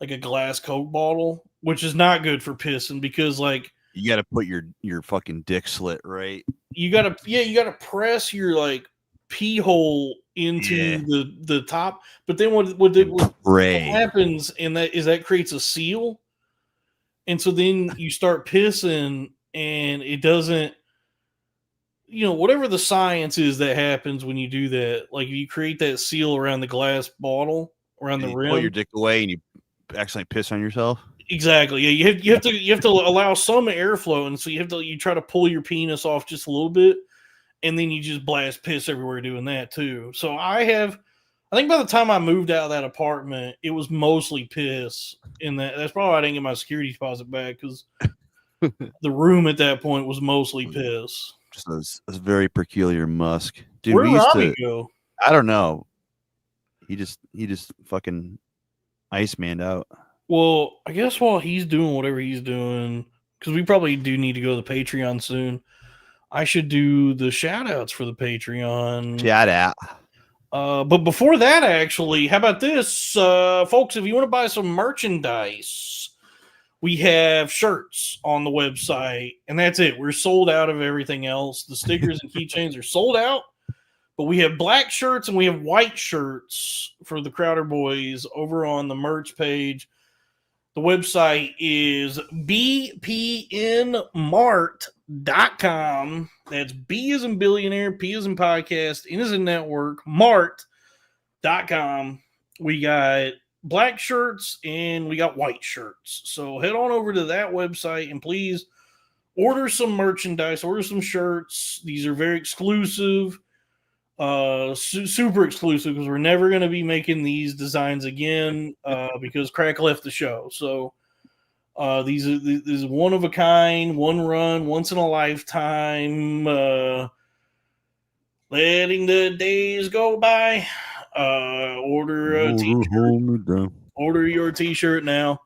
a glass Coke bottle, which is not good for pissing because like you got to put your fucking dick slit right. You got to press your like pee hole into the top, but then what happens in that is that creates a seal, and so then you start pissing and it doesn't. You know, whatever the science is that happens when you do that, like if you create that seal around the glass bottle, around the rim, pull your dick away and you accidentally piss on yourself. Exactly. Yeah, you have to allow some airflow, and so you try to pull your penis off just a little bit, and then you just blast piss everywhere doing that too. So I think by the time I moved out of that apartment, it was mostly piss. In that's probably why I didn't get my security deposit back because the room at that point was mostly piss. Just a very peculiar musk. Dude, Where did Robbie go? I don't know. He just fucking Iceman out. Well, I guess while he's doing whatever he's doing, because we probably do need to go to the Patreon soon, I should do the shout outs for the Patreon. Shout out. But before that, actually, how about this? Folks, if you want to buy some merchandise, we have shirts on the website, and that's it. We're sold out of everything else. The stickers and keychains are sold out, but we have black shirts and we have white shirts for the Crowder Boys over on the merch page. The website is bpnmart.com. That's B as in billionaire, P as in podcast, N as in network, mart.com. We got black shirts and we got white shirts. So head on over to that website and please order some merchandise, order some shirts. These are very exclusive, super exclusive, because we're never going to be making these designs again because Crack left the show. So these is one of a kind, one run, once in a lifetime, letting the days go by. Order your t-shirt now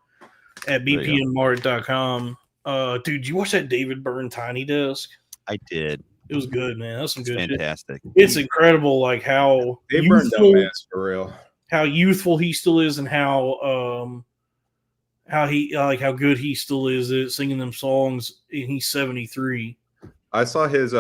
at bpnmart.com. Dude, you watch that David Byrne Tiny Desk? I did. It was good, man. That's some good fantastic shit. It's incredible, like how Dave Byrne dumbass for real. How youthful he still is, and how he how good he still is at singing them songs. And he's 73. I saw his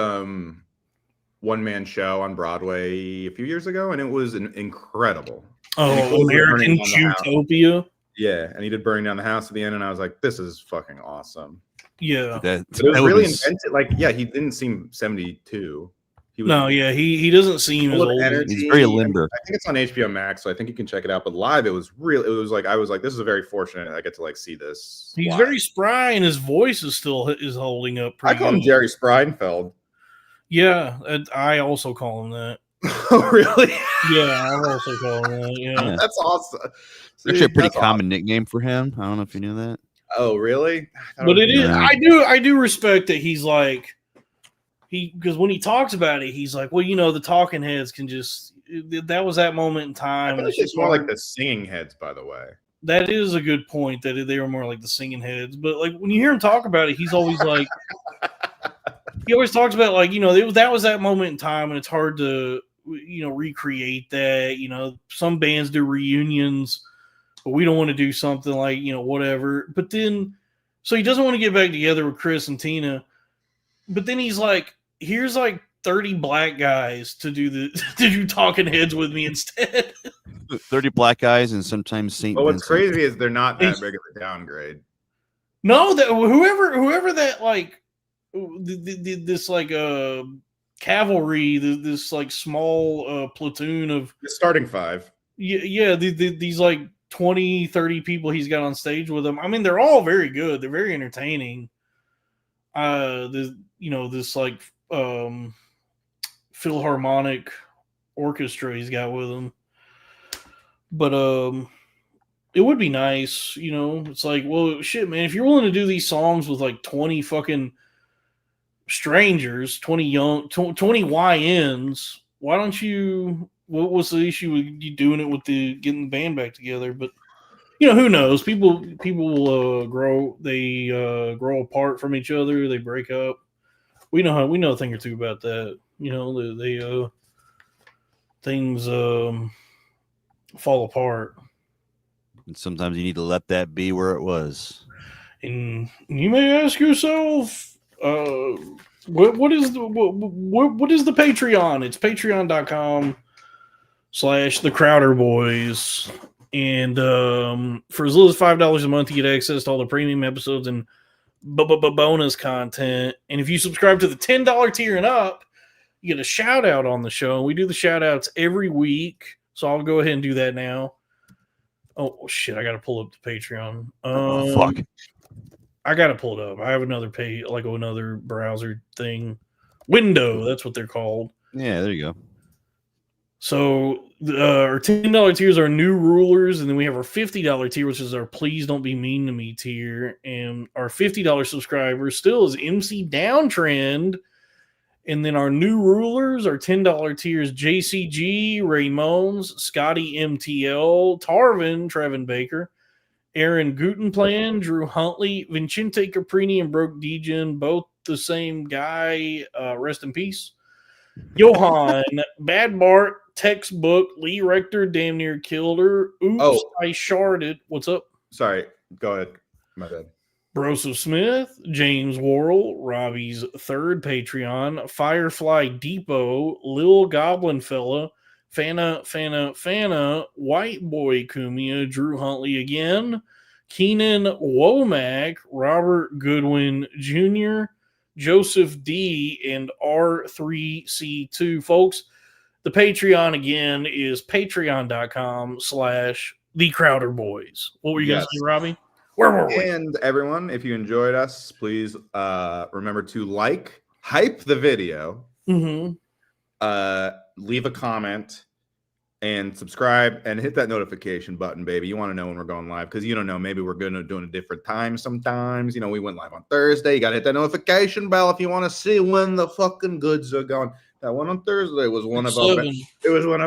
one-man show on Broadway a few years ago, and it was incredible. Oh, American Utopia. Yeah, and he did Burning Down the House at the end, and I was like, this is fucking awesome. Yeah. But it was really invented. Like, yeah, he didn't seem 72. He was he doesn't seem as old. He's very limber. I think it's on HBO Max, so I think you can check it out. But live, it was real. It was like, I was like, this is very fortunate I get to like see this. He's live. very spry, and his voice is still holding up. I call him Jerry Spreinfeld. Yeah, I also call him that. Oh, really? Yeah, I also call him that. Yeah, that's awesome. See, actually, a pretty common nickname for him. I don't know if you knew that. Oh, really? But it is. I do respect that he's like because when he talks about it, he's like, well, the talking heads can just. That was that moment in time. I feel like it's more like the singing heads, by the way. That is a good point. That they were more like the singing heads. But like when you hear him talk about it, he's always like. He always talks about like that was that moment in time, and it's hard to recreate that. Some bands do reunions, but we don't want to do something like whatever. But then, so he doesn't want to get back together with Chris and Tina. But then he's like, here's like 30 black guys to do talking heads with me instead. 30 black guys and sometimes St. But what's Vincent. crazy is they're not that big of a downgrade. No, that whoever that like. This like cavalry, this like small platoon of the starting five. Yeah, these like 20-30 people he's got on stage with him. I mean, they're all very good. They're very entertaining. This like Philharmonic orchestra he's got with him. But it would be nice, It's like, well, shit, man. If you're willing to do these songs with like 20 fucking strangers, 20 YNs, why don't you? What's the issue with you doing it with getting the band back together? But who knows? People will grow. They grow apart from each other. They break up. We know a thing or two about that. They things fall apart. And sometimes you need to let that be where it was. And you may ask yourself, what is the Patreon? It's patreon.com/the Crowder Boys. And for as little as $5 a month, you get access to all the premium episodes and bonus content. And if you subscribe to the $10 tier and up, you get a shout out on the show. We do the shout outs every week. So I'll go ahead and do that now. Oh shit, I gotta pull up the Patreon. Fuck. I gotta pull it up. I have another page, like another browser thing. Window, that's what they're called. Yeah, there you go. So our $10 tiers are new rulers, and then we have our $50 tier, which is our Please Don't Be Mean to Me tier. And our $50 subscribers still is MC Downtrend. And then our new rulers, our $10 tiers, JCG, Raymones, Scotty MTL, Tarvin, Trevin Baker, Aaron Gutenplan, Drew Huntley, Vincente Caprini, and Broke Degen, both the same guy. Rest in peace. Johan, Bad Bart, Textbook, Lee Rector, Damn Near Killed Her. Oops, I sharded. What's up? Sorry, go ahead. My bad. Broseph Smith, James Worrell, Robbie's third Patreon, Firefly Depot, Lil Goblin Fella, Fana, White Boy Kumia, Drew Huntley again, Keenan Womack, Robert Goodwin Jr., Joseph D., and R3C2. Folks, the Patreon again is patreon.com/The Crowder Boys. What were you going to say, Robbie? Where were we? And everyone, if you enjoyed us, please remember to hype the video, Mm-hmm. Leave a comment, and subscribe, and hit that notification button, baby. You want to know when we're going live, because you don't know, maybe we're going to do a different time sometimes. You know, we went live on Thursday. You got to hit that notification bell if you want to see when the fucking goods are going. That one on Thursday was one of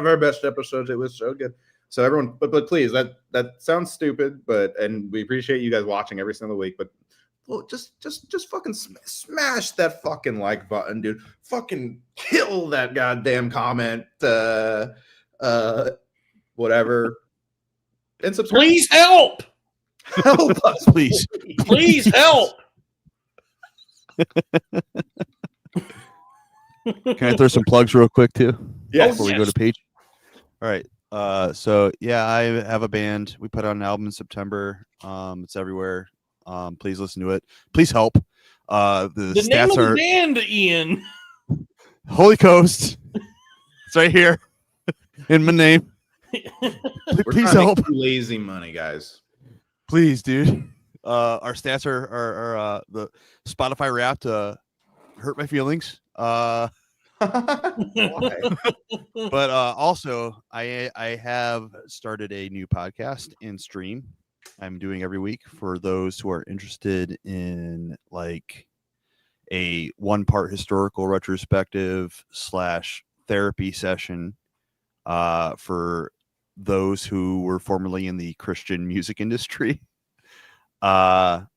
our best episodes. It was so good. So everyone, but please, that sounds stupid, and we appreciate you guys watching every single week. But well, just fucking smash that fucking like button, dude. Fucking kill that goddamn comment, whatever, and subscribe. Please help. Help us, please. Please help. Can I throw some plugs real quick too? Yes. Before we go to page. All right. So yeah, I have a band. We put out an album in September. It's everywhere. Please listen to it. Please help. The The stats name of are the band, Ian. Holy Coast. It's right here in my name. We're Please trying to help. make lazy money, guys. Please, dude. Our stats are the Spotify Wrapped hurt my feelings. But also I have started a new podcast and stream I'm doing every week for those who are interested in like a 1-part historical retrospective / therapy session for those who were formerly in the Christian music industry. I'm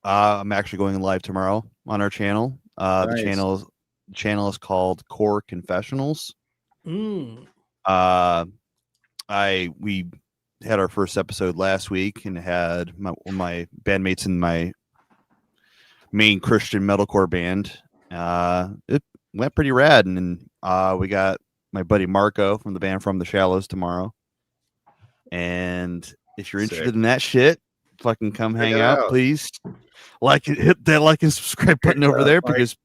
actually going live tomorrow on our channel. Nice. The channel is called Core Confessionals. Mm. We had our first episode last week and had one of my bandmates in my main Christian metalcore band. It went pretty rad, and then we got my buddy Marco from the band From the Shallows tomorrow. And if you're interested in that shit, fucking come hang out, please. Hit that like and subscribe button over there, because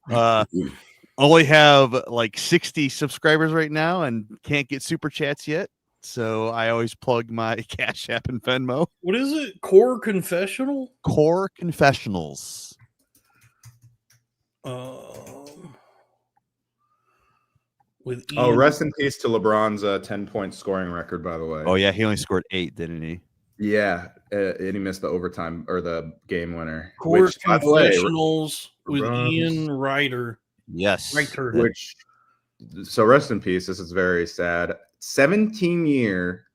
only have like 60 subscribers right now and can't get super chats yet. So I always plug my Cash App and Venmo. What is it? Core Confessional? Core Confessionals. With Oh, Ian. rest in peace to LeBron's 10-point scoring record, by the way. Oh yeah, he only scored 8, didn't he? Yeah, and he missed the overtime or the game winner. Core Which, by the way, Confessionals with LeBron's- Ian Ryder. Yes. Ryder. Which, so rest in peace. This is very sad. 17-year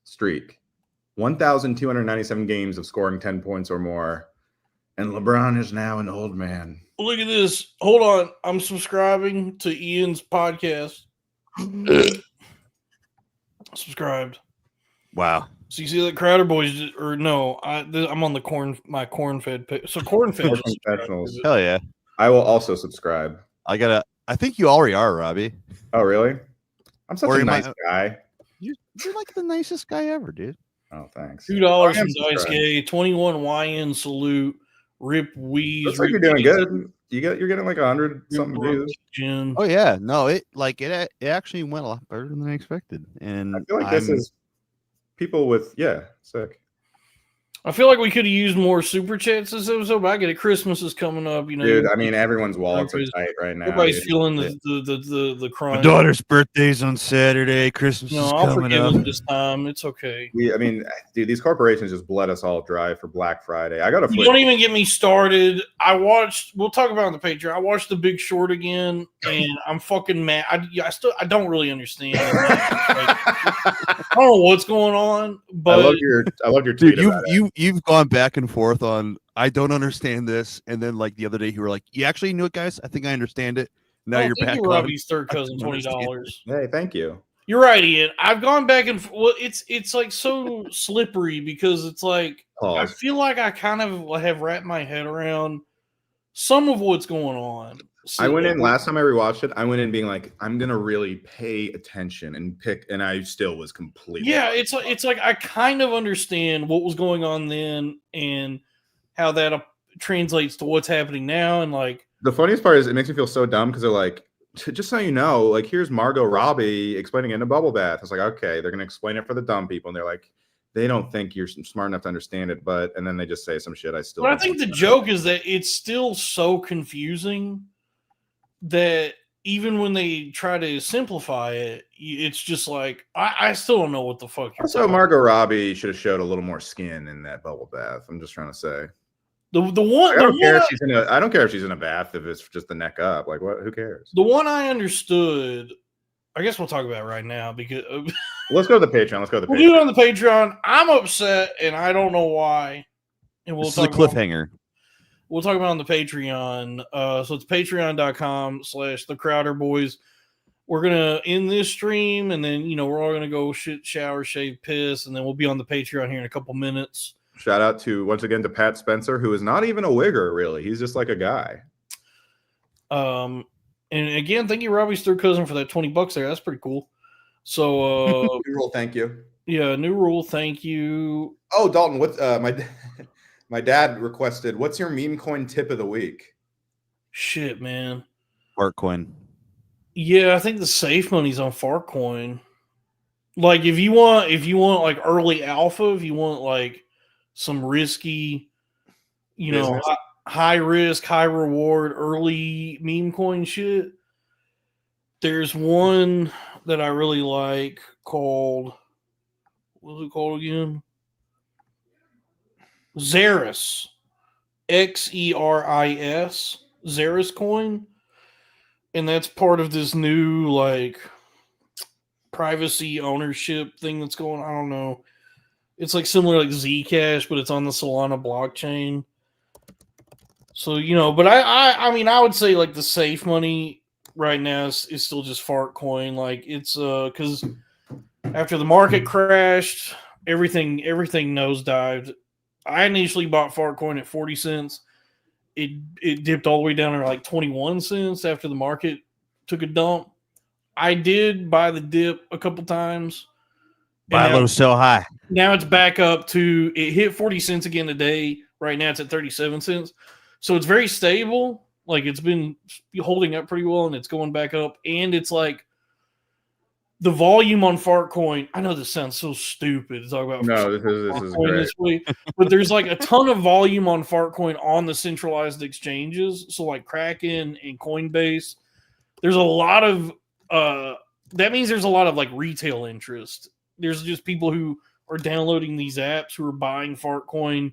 streak, 1,297 games of scoring 10 points or more, and LeBron is now an old man. Look at this. Hold on. I'm subscribing to Ian's podcast. Subscribed. Wow. So you see that Crowder Boys, or no? I'm on the my corn fed. So corn fed. Core Confessionals. Hell yeah. I will also subscribe. I think you already are, Robbie. Oh, really? I'm such Or a am I- nice guy. You're like the nicest guy ever, dude. Oh, thanks. $2 I am from Dice subscribed. Gay. 21 YN salute. Rip Wheeze. Looks like you're doing good. You're getting like 100 something views. Jen. Oh yeah, no, it actually went a lot better than I expected, and I feel like this is people with sick. I feel like we could have used more super chats this episode, but I get it. Christmas is coming up, you know. Dude, I mean, everyone's wallets are Everybody's- tight right now. Everybody's dude. feeling the crunch. my daughter's birthday's on Saturday. Christmas No, is I'll coming forgive up. them this time. It's okay. I mean, dude, these corporations just bled us all dry for Black Friday. I got to You don't even get me started. We'll talk about it on the Patreon. I watched The Big Short again, and I'm fucking mad. I don't really understand it. I don't know what's going on, but I love your tweet Dude, about it. you've gone back and forth on I don't understand this, and then like the other day you were like, you actually knew it, guys. I think I understand it. Now you're back. you, on Robbie's third I cousin, don't understand $20. Hey, thank you. You're right, Ian. I've gone back and well, it's like so slippery because it's like I Pause. feel like I kind of have wrapped my head around some of what's going on. I went in last time I rewatched it. I went in being like, I'm gonna really pay attention and pick, and I still was completely. Yeah, it's like I kind of understand what was going on then and how that translates to what's happening now, and like the funniest part is it makes me feel so dumb because they're like, just so you know, like here's Margot Robbie explaining it in a bubble bath. It's like, okay, they're gonna explain it for the dumb people, and they're like, they don't think you're smart enough to understand it, and then they just say some shit. But I think the joke is that it's still so confusing that even when they try to simplify it, it's just like I still don't know what the fuck. Also, Margot Robbie should have showed a little more skin in that bubble bath. I'm just trying to say. The one I don't care if she's in a. I don't care if she's in a bath if it's just the neck up. Like what? Who cares? The one I understood. I guess we'll talk about it right now because let's go to the Patreon. Let's go to the. We'll do it on the Patreon. I'm upset and I don't know why. And we'll talk. This is a cliffhanger. We'll talk about it on the Patreon. So it's patreon.com/the Crowder Boys. We're going to end this stream and then, we're all going to go shit, shower, shave, piss, and then we'll be on the Patreon here in a couple minutes. Shout out once again to Pat Spencer, who is not even a wigger, really. He's just like a guy. And again, thank you, Robbie's third cousin, for that $20 there. That's pretty cool. So, new rule, thank you. Yeah, new rule, thank you. Oh, Dalton, what's my dad requested, what's your meme coin tip of the week? Shit, man. Fartcoin. Yeah, I think the safe money's on Fartcoin. Like if you want like early alpha, if you want like some risky, high risk, high reward, early meme coin shit. There's one that I really like called, what's it called again? Xeris. Xeris. Xeris coin. And that's part of this new like privacy ownership thing that's going on. I don't know. It's like similar like Zcash, but it's on the Solana blockchain. So, but I mean, I would say like the safe money right now is still just Fartcoin. Like it's because after the market crashed, everything nosedived. I initially bought Fartcoin at 40 cents. It dipped all the way down to like 21 cents after the market took a dump. I did buy the dip a couple times. Buy low, sell high. Now it's back up to, it hit 40 cents again today. Right now it's at 37 cents. So it's very stable. Like it's been holding up pretty well and it's going back up. And it's like the volume on Fartcoin. I know this sounds so stupid to talk about. No, this is great. This way, but there's like a ton of volume on Fartcoin on the centralized exchanges. So like Kraken and Coinbase, there's a lot of, that means there's a lot of like retail interest. There's just people who are downloading these apps who are buying Fartcoin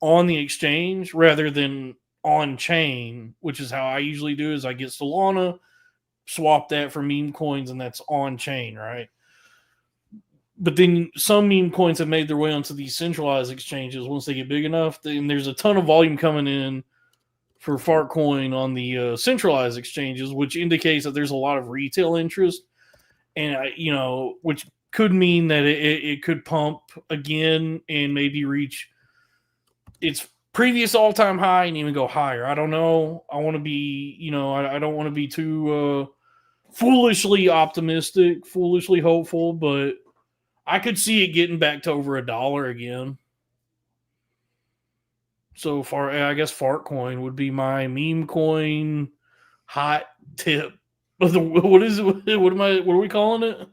on the exchange rather than on chain, which is how I usually do. Is I get Solana, swap that for meme coins, and that's on chain, right? But then some meme coins have made their way onto these centralized exchanges once they get big enough. Then there's a ton of volume coming in for Fartcoin on the centralized exchanges, which indicates that there's a lot of retail interest, and which could mean that it could pump again and maybe reach its previous all-time high and even go higher. I don't know. I want to be, I don't want to be too foolishly optimistic, foolishly hopeful, but I could see it getting back to over $1 again. So far, I guess Fartcoin would be my meme coin hot tip. What is it? What are we calling it?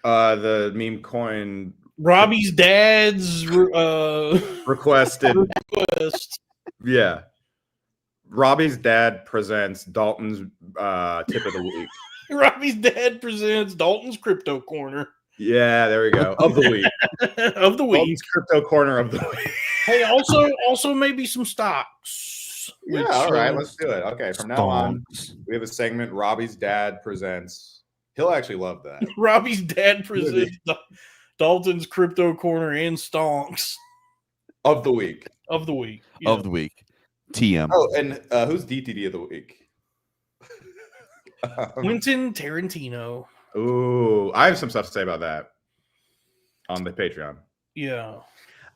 The meme coin. Robbie's dad's requested request. Yeah. Robbie's dad presents Dalton's tip of the week. Robbie's dad presents Dalton's Crypto Corner. Yeah, there we go. Of the week. Of the week. Dalton's Crypto Corner of the week. Hey, also maybe some stocks. Yeah, all right, let's do it. Okay, from now on, we have a segment, Robbie's dad presents. He'll actually love that. Robbie's dad presents Dalton's Crypto Corner and Stonks. Of the week. Of the week. Yeah. Of the week. TM. Oh, and who's DTD of the week? Quentin Tarantino. Ooh, I have some stuff to say about that on the Patreon. Yeah.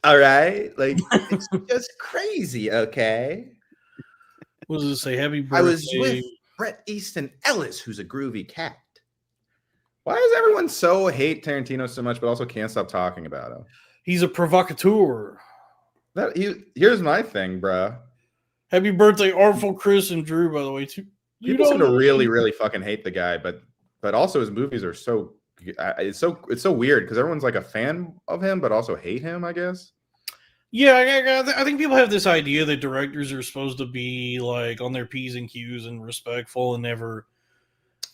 All right. Like, it's just crazy, okay? What does it say? Happy birthday. I was with Bret Easton Ellis, who's a groovy cat. Why does everyone so hate Tarantino so much, but also can't stop talking about him? He's a provocateur. Here's my thing, bruh. Happy birthday, Artful Chris and Drew, by the way, too. People seem to really fucking hate the guy, but also his movies are so it's so weird because everyone's like a fan of him, but also hate him, I guess. Yeah, I think people have this idea that directors are supposed to be like on their P's and Q's and respectful and never.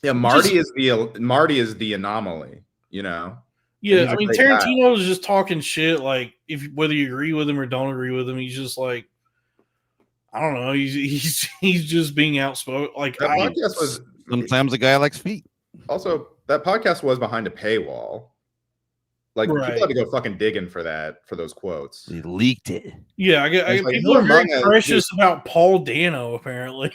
Yeah, Marty is the anomaly, you know. Yeah, I mean Tarantino is just talking shit. Like whether you agree with him or don't agree with him, he's just like, I don't know. He's just being outspoken. Like that podcast was sometimes a guy likes feet. Also, that podcast was behind a paywall. Like people had to go fucking digging for those quotes. He leaked it. Yeah, I get people are very precious about Paul Dano. Apparently,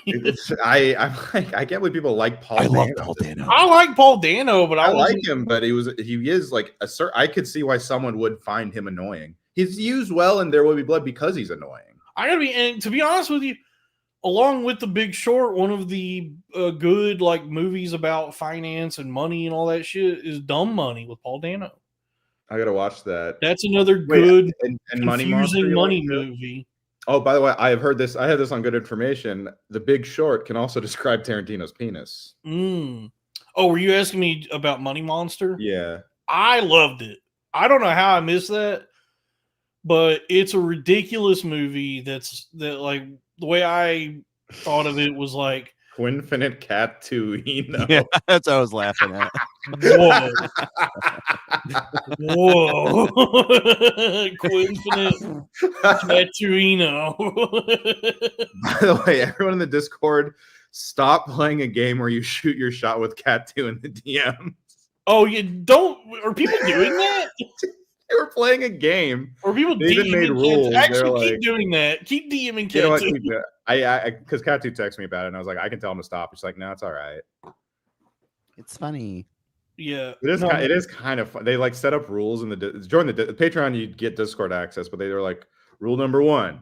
I get why people like Paul. I Dano. love Paul Dano. I like Paul Dano, but I like him. But he is like I could see why someone would find him annoying. He's used well in There Will Be Blood because he's annoying. And to be honest with you, along with The Big Short, one of the good like movies about finance and money and all that shit is Dumb Money with Paul Dano. I gotta watch that. That's another good and confusing money movie. Oh, by the way, I have heard this. I have this on Good Information. The Big Short can also describe Tarantino's penis. Oh, were you asking me about Money Monster? Yeah, I loved it. I don't know how I missed that, but it's a ridiculous movie. That like the way I thought of it was like Quinfinite Cat-Tuino. Yeah, that's what I was laughing at. Whoa. Whoa. Quinfinite Cat-Tuino. By the way, everyone in the Discord, stop playing a game where you shoot your shot with Cat2 in the DM. Oh, you don't? Are people doing that? They were playing a game. Or people they even made rules. Actually, keep doing that. Keep DMing Cat2. Because Cat2 texted me about it, and I was like, I can tell him to stop. She's like, no, it's all right. It's funny. Yeah, it is kind of fun. They like set up rules in join the Patreon. You get Discord access, but they were like, rule number 1,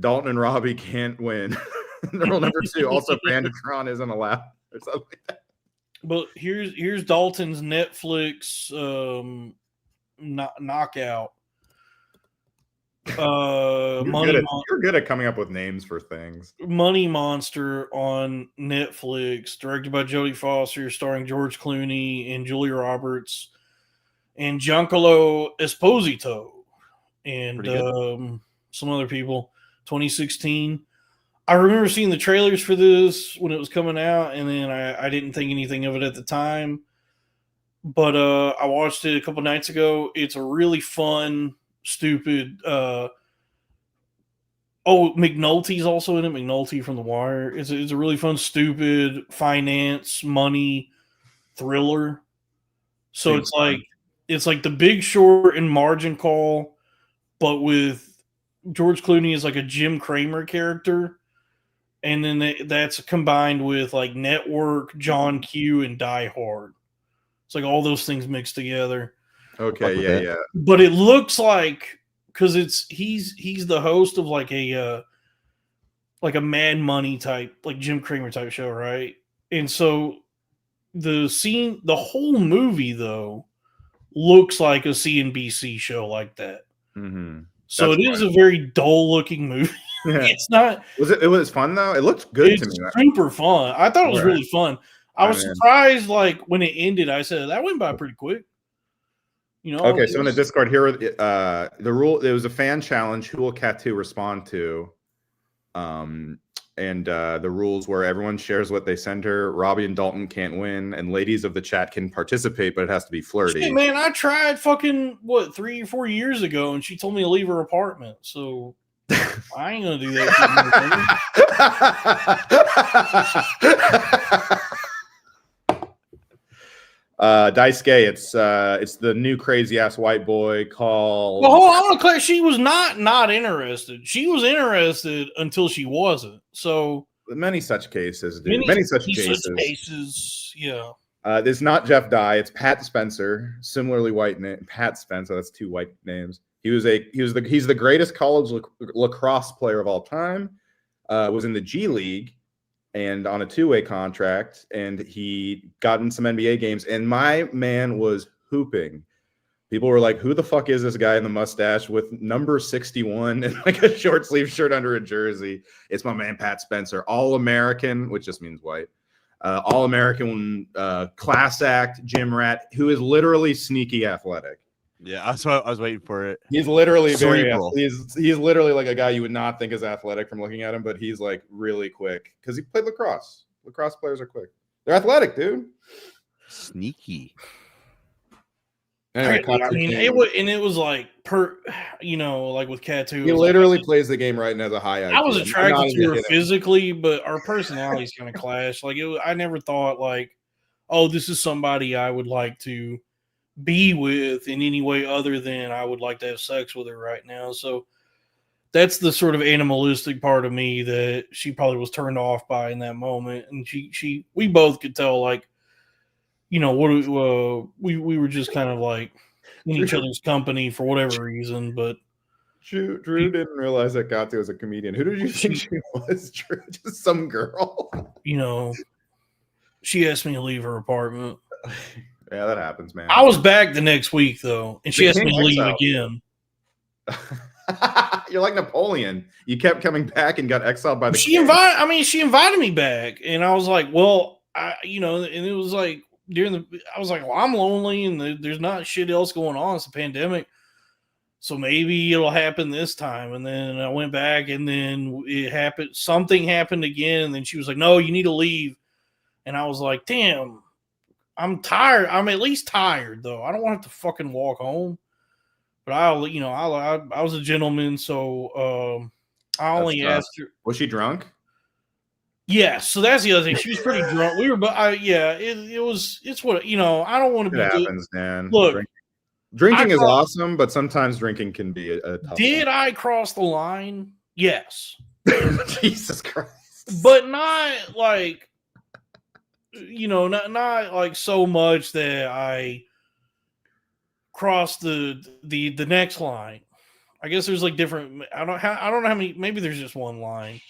Dalton and Robbie can't win. Rule number 2, also Banditron isn't allowed, or something like that. But here's Dalton's Netflix knockout. You're good at coming up with names for things. Money Monster on Netflix, directed by Jodie Foster, starring George Clooney and Julia Roberts and Giancarlo Esposito and some other people. 2016. I remember seeing the trailers for this when it was coming out, and then I didn't think anything of it at the time. But I watched it a couple nights ago. It's a really fun, stupid. McNulty's also in it. McNulty from The Wire. It's a really fun, stupid finance, money thriller. So it's like The Big Short and Margin Call, but with George Clooney as like a Jim Cramer character, and then that's combined with like Network, John Q, and Die Hard. It's like all those things mixed together. Okay, yeah. But it looks like because he's the host of like a Mad Money type, like Jim Cramer type show, right? And so the whole movie though looks like a CNBC show like that. Mm-hmm. So it is a very dull looking movie. Yeah. It's not. It was fun though. It looked good to me. Super fun. I thought it was really fun. I was surprised, like when it ended. I said that went by pretty quick. You know. Okay, so in the Discord here, the rule. It was a fan challenge. Who will Cat2 respond to? And the rules were everyone shares what they send her. Robbie and Dalton can't win, and ladies of the chat can participate, but it has to be flirty. Shit, man, I tried fucking 3 or 4 years ago, and she told me to leave her apartment. So I ain't gonna do that. Daisuke, it's the new crazy ass white boy called. Well, hold on, I want to clear. She was not interested. She was interested until she wasn't. So many such cases, dude. Many such cases. Yeah. It's not Jeff Dye. It's Pat Spencer. Similarly white name. Pat Spencer. That's 2 white names. He's the greatest college lacrosse player of all time. Was in the G League. and on a two-way contract, and he got in some NBA games, and my man was hooping. People were like, who the fuck is this guy in the mustache with number 61 and like a short sleeve shirt under a jersey? It's my man, Pat Spencer, All-American, which just means white. All-American class act gym rat who is literally sneaky athletic. Yeah, that's what I was waiting for it. He's literally Cerebral. he's literally like a guy you would not think is athletic from looking at him, but he's like really quick because he played lacrosse. Lacrosse players are quick. They're athletic, dude. Sneaky. Anyway, I mean, it was like like with Cat too. he literally plays the game right and has a high IQ. I was attracted to her him. physically, but our personalities kind of clashed. Like I never thought like, oh, this is somebody I would like to be with in any way other than I would like to have sex with her right now. So that's the sort of animalistic part of me that she probably was turned off by in that moment. And we both could tell, like, we were just kind of like in each other's company for whatever reason. But Drew didn't realize that Gato was a comedian. Who did you think she was, Drew? Just some girl. She asked me to leave her apartment. Yeah, that happens, man. I was back the next week though, and she asked me to leave again. You're like Napoleon. You kept coming back and got exiled by the. She invited me back, and I was like, well, and it was like I was like, well, I'm lonely, and there's not shit else going on. It's a pandemic, so maybe it'll happen this time. And then I went back, and then it happened. Something happened again, and then she was like, no, you need to leave. And I was like, damn, I'm tired. I'm at least tired though. I don't want to fucking walk home. But I was a gentleman, so I only asked her. Was she drunk? Yeah, so that's the other thing. She was pretty drunk. We were, but it's what I don't want to be. It happens, man. Look, drinking is awesome, but sometimes drinking can be a tough Did I cross the line? Yes. Jesus Christ. But not like, not like so much that I crossed the next line. I guess there's like different. I don't know how many. Maybe there's just one line.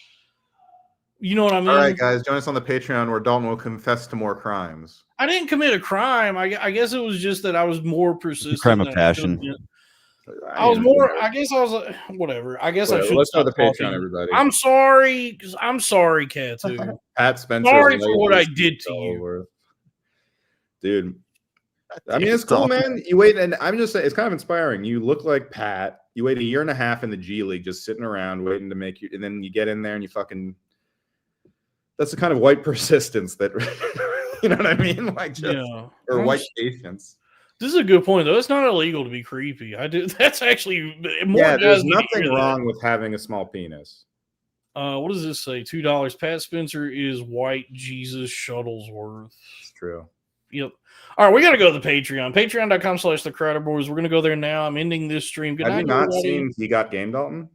You know what I mean? All right, guys, join us on the Patreon where Dalton will confess to more crimes. I didn't commit a crime. I guess it was just that I was more persistent. Crime of passion. I was more. I guess I was whatever. I guess I should. Let's go to the Patreon, everybody. I'm sorry, Cat too. Pat Spencer. Sorry for what I did to you, dude. I mean, it's cool, man. You wait, and I'm just saying, it's kind of inspiring. You look like Pat. You wait a year and a half in the G League, just sitting around waiting to make you, and then you get in there and you fucking. That's the kind of white persistence that, you know what I mean? Like, or white patience. This is a good point, though. It's not illegal to be creepy. That's actually more. Yeah, there's nothing wrong with having a small penis. What does this say? $2. Pat Spencer is white Jesus Shuttlesworth. It's true. Yep. All right, we got to go to the Patreon. Patreon.com/the Crowder Boys. We're going to go there now. I'm ending this stream. Good night, Have you not everybody. seen He Got Game, Dalton?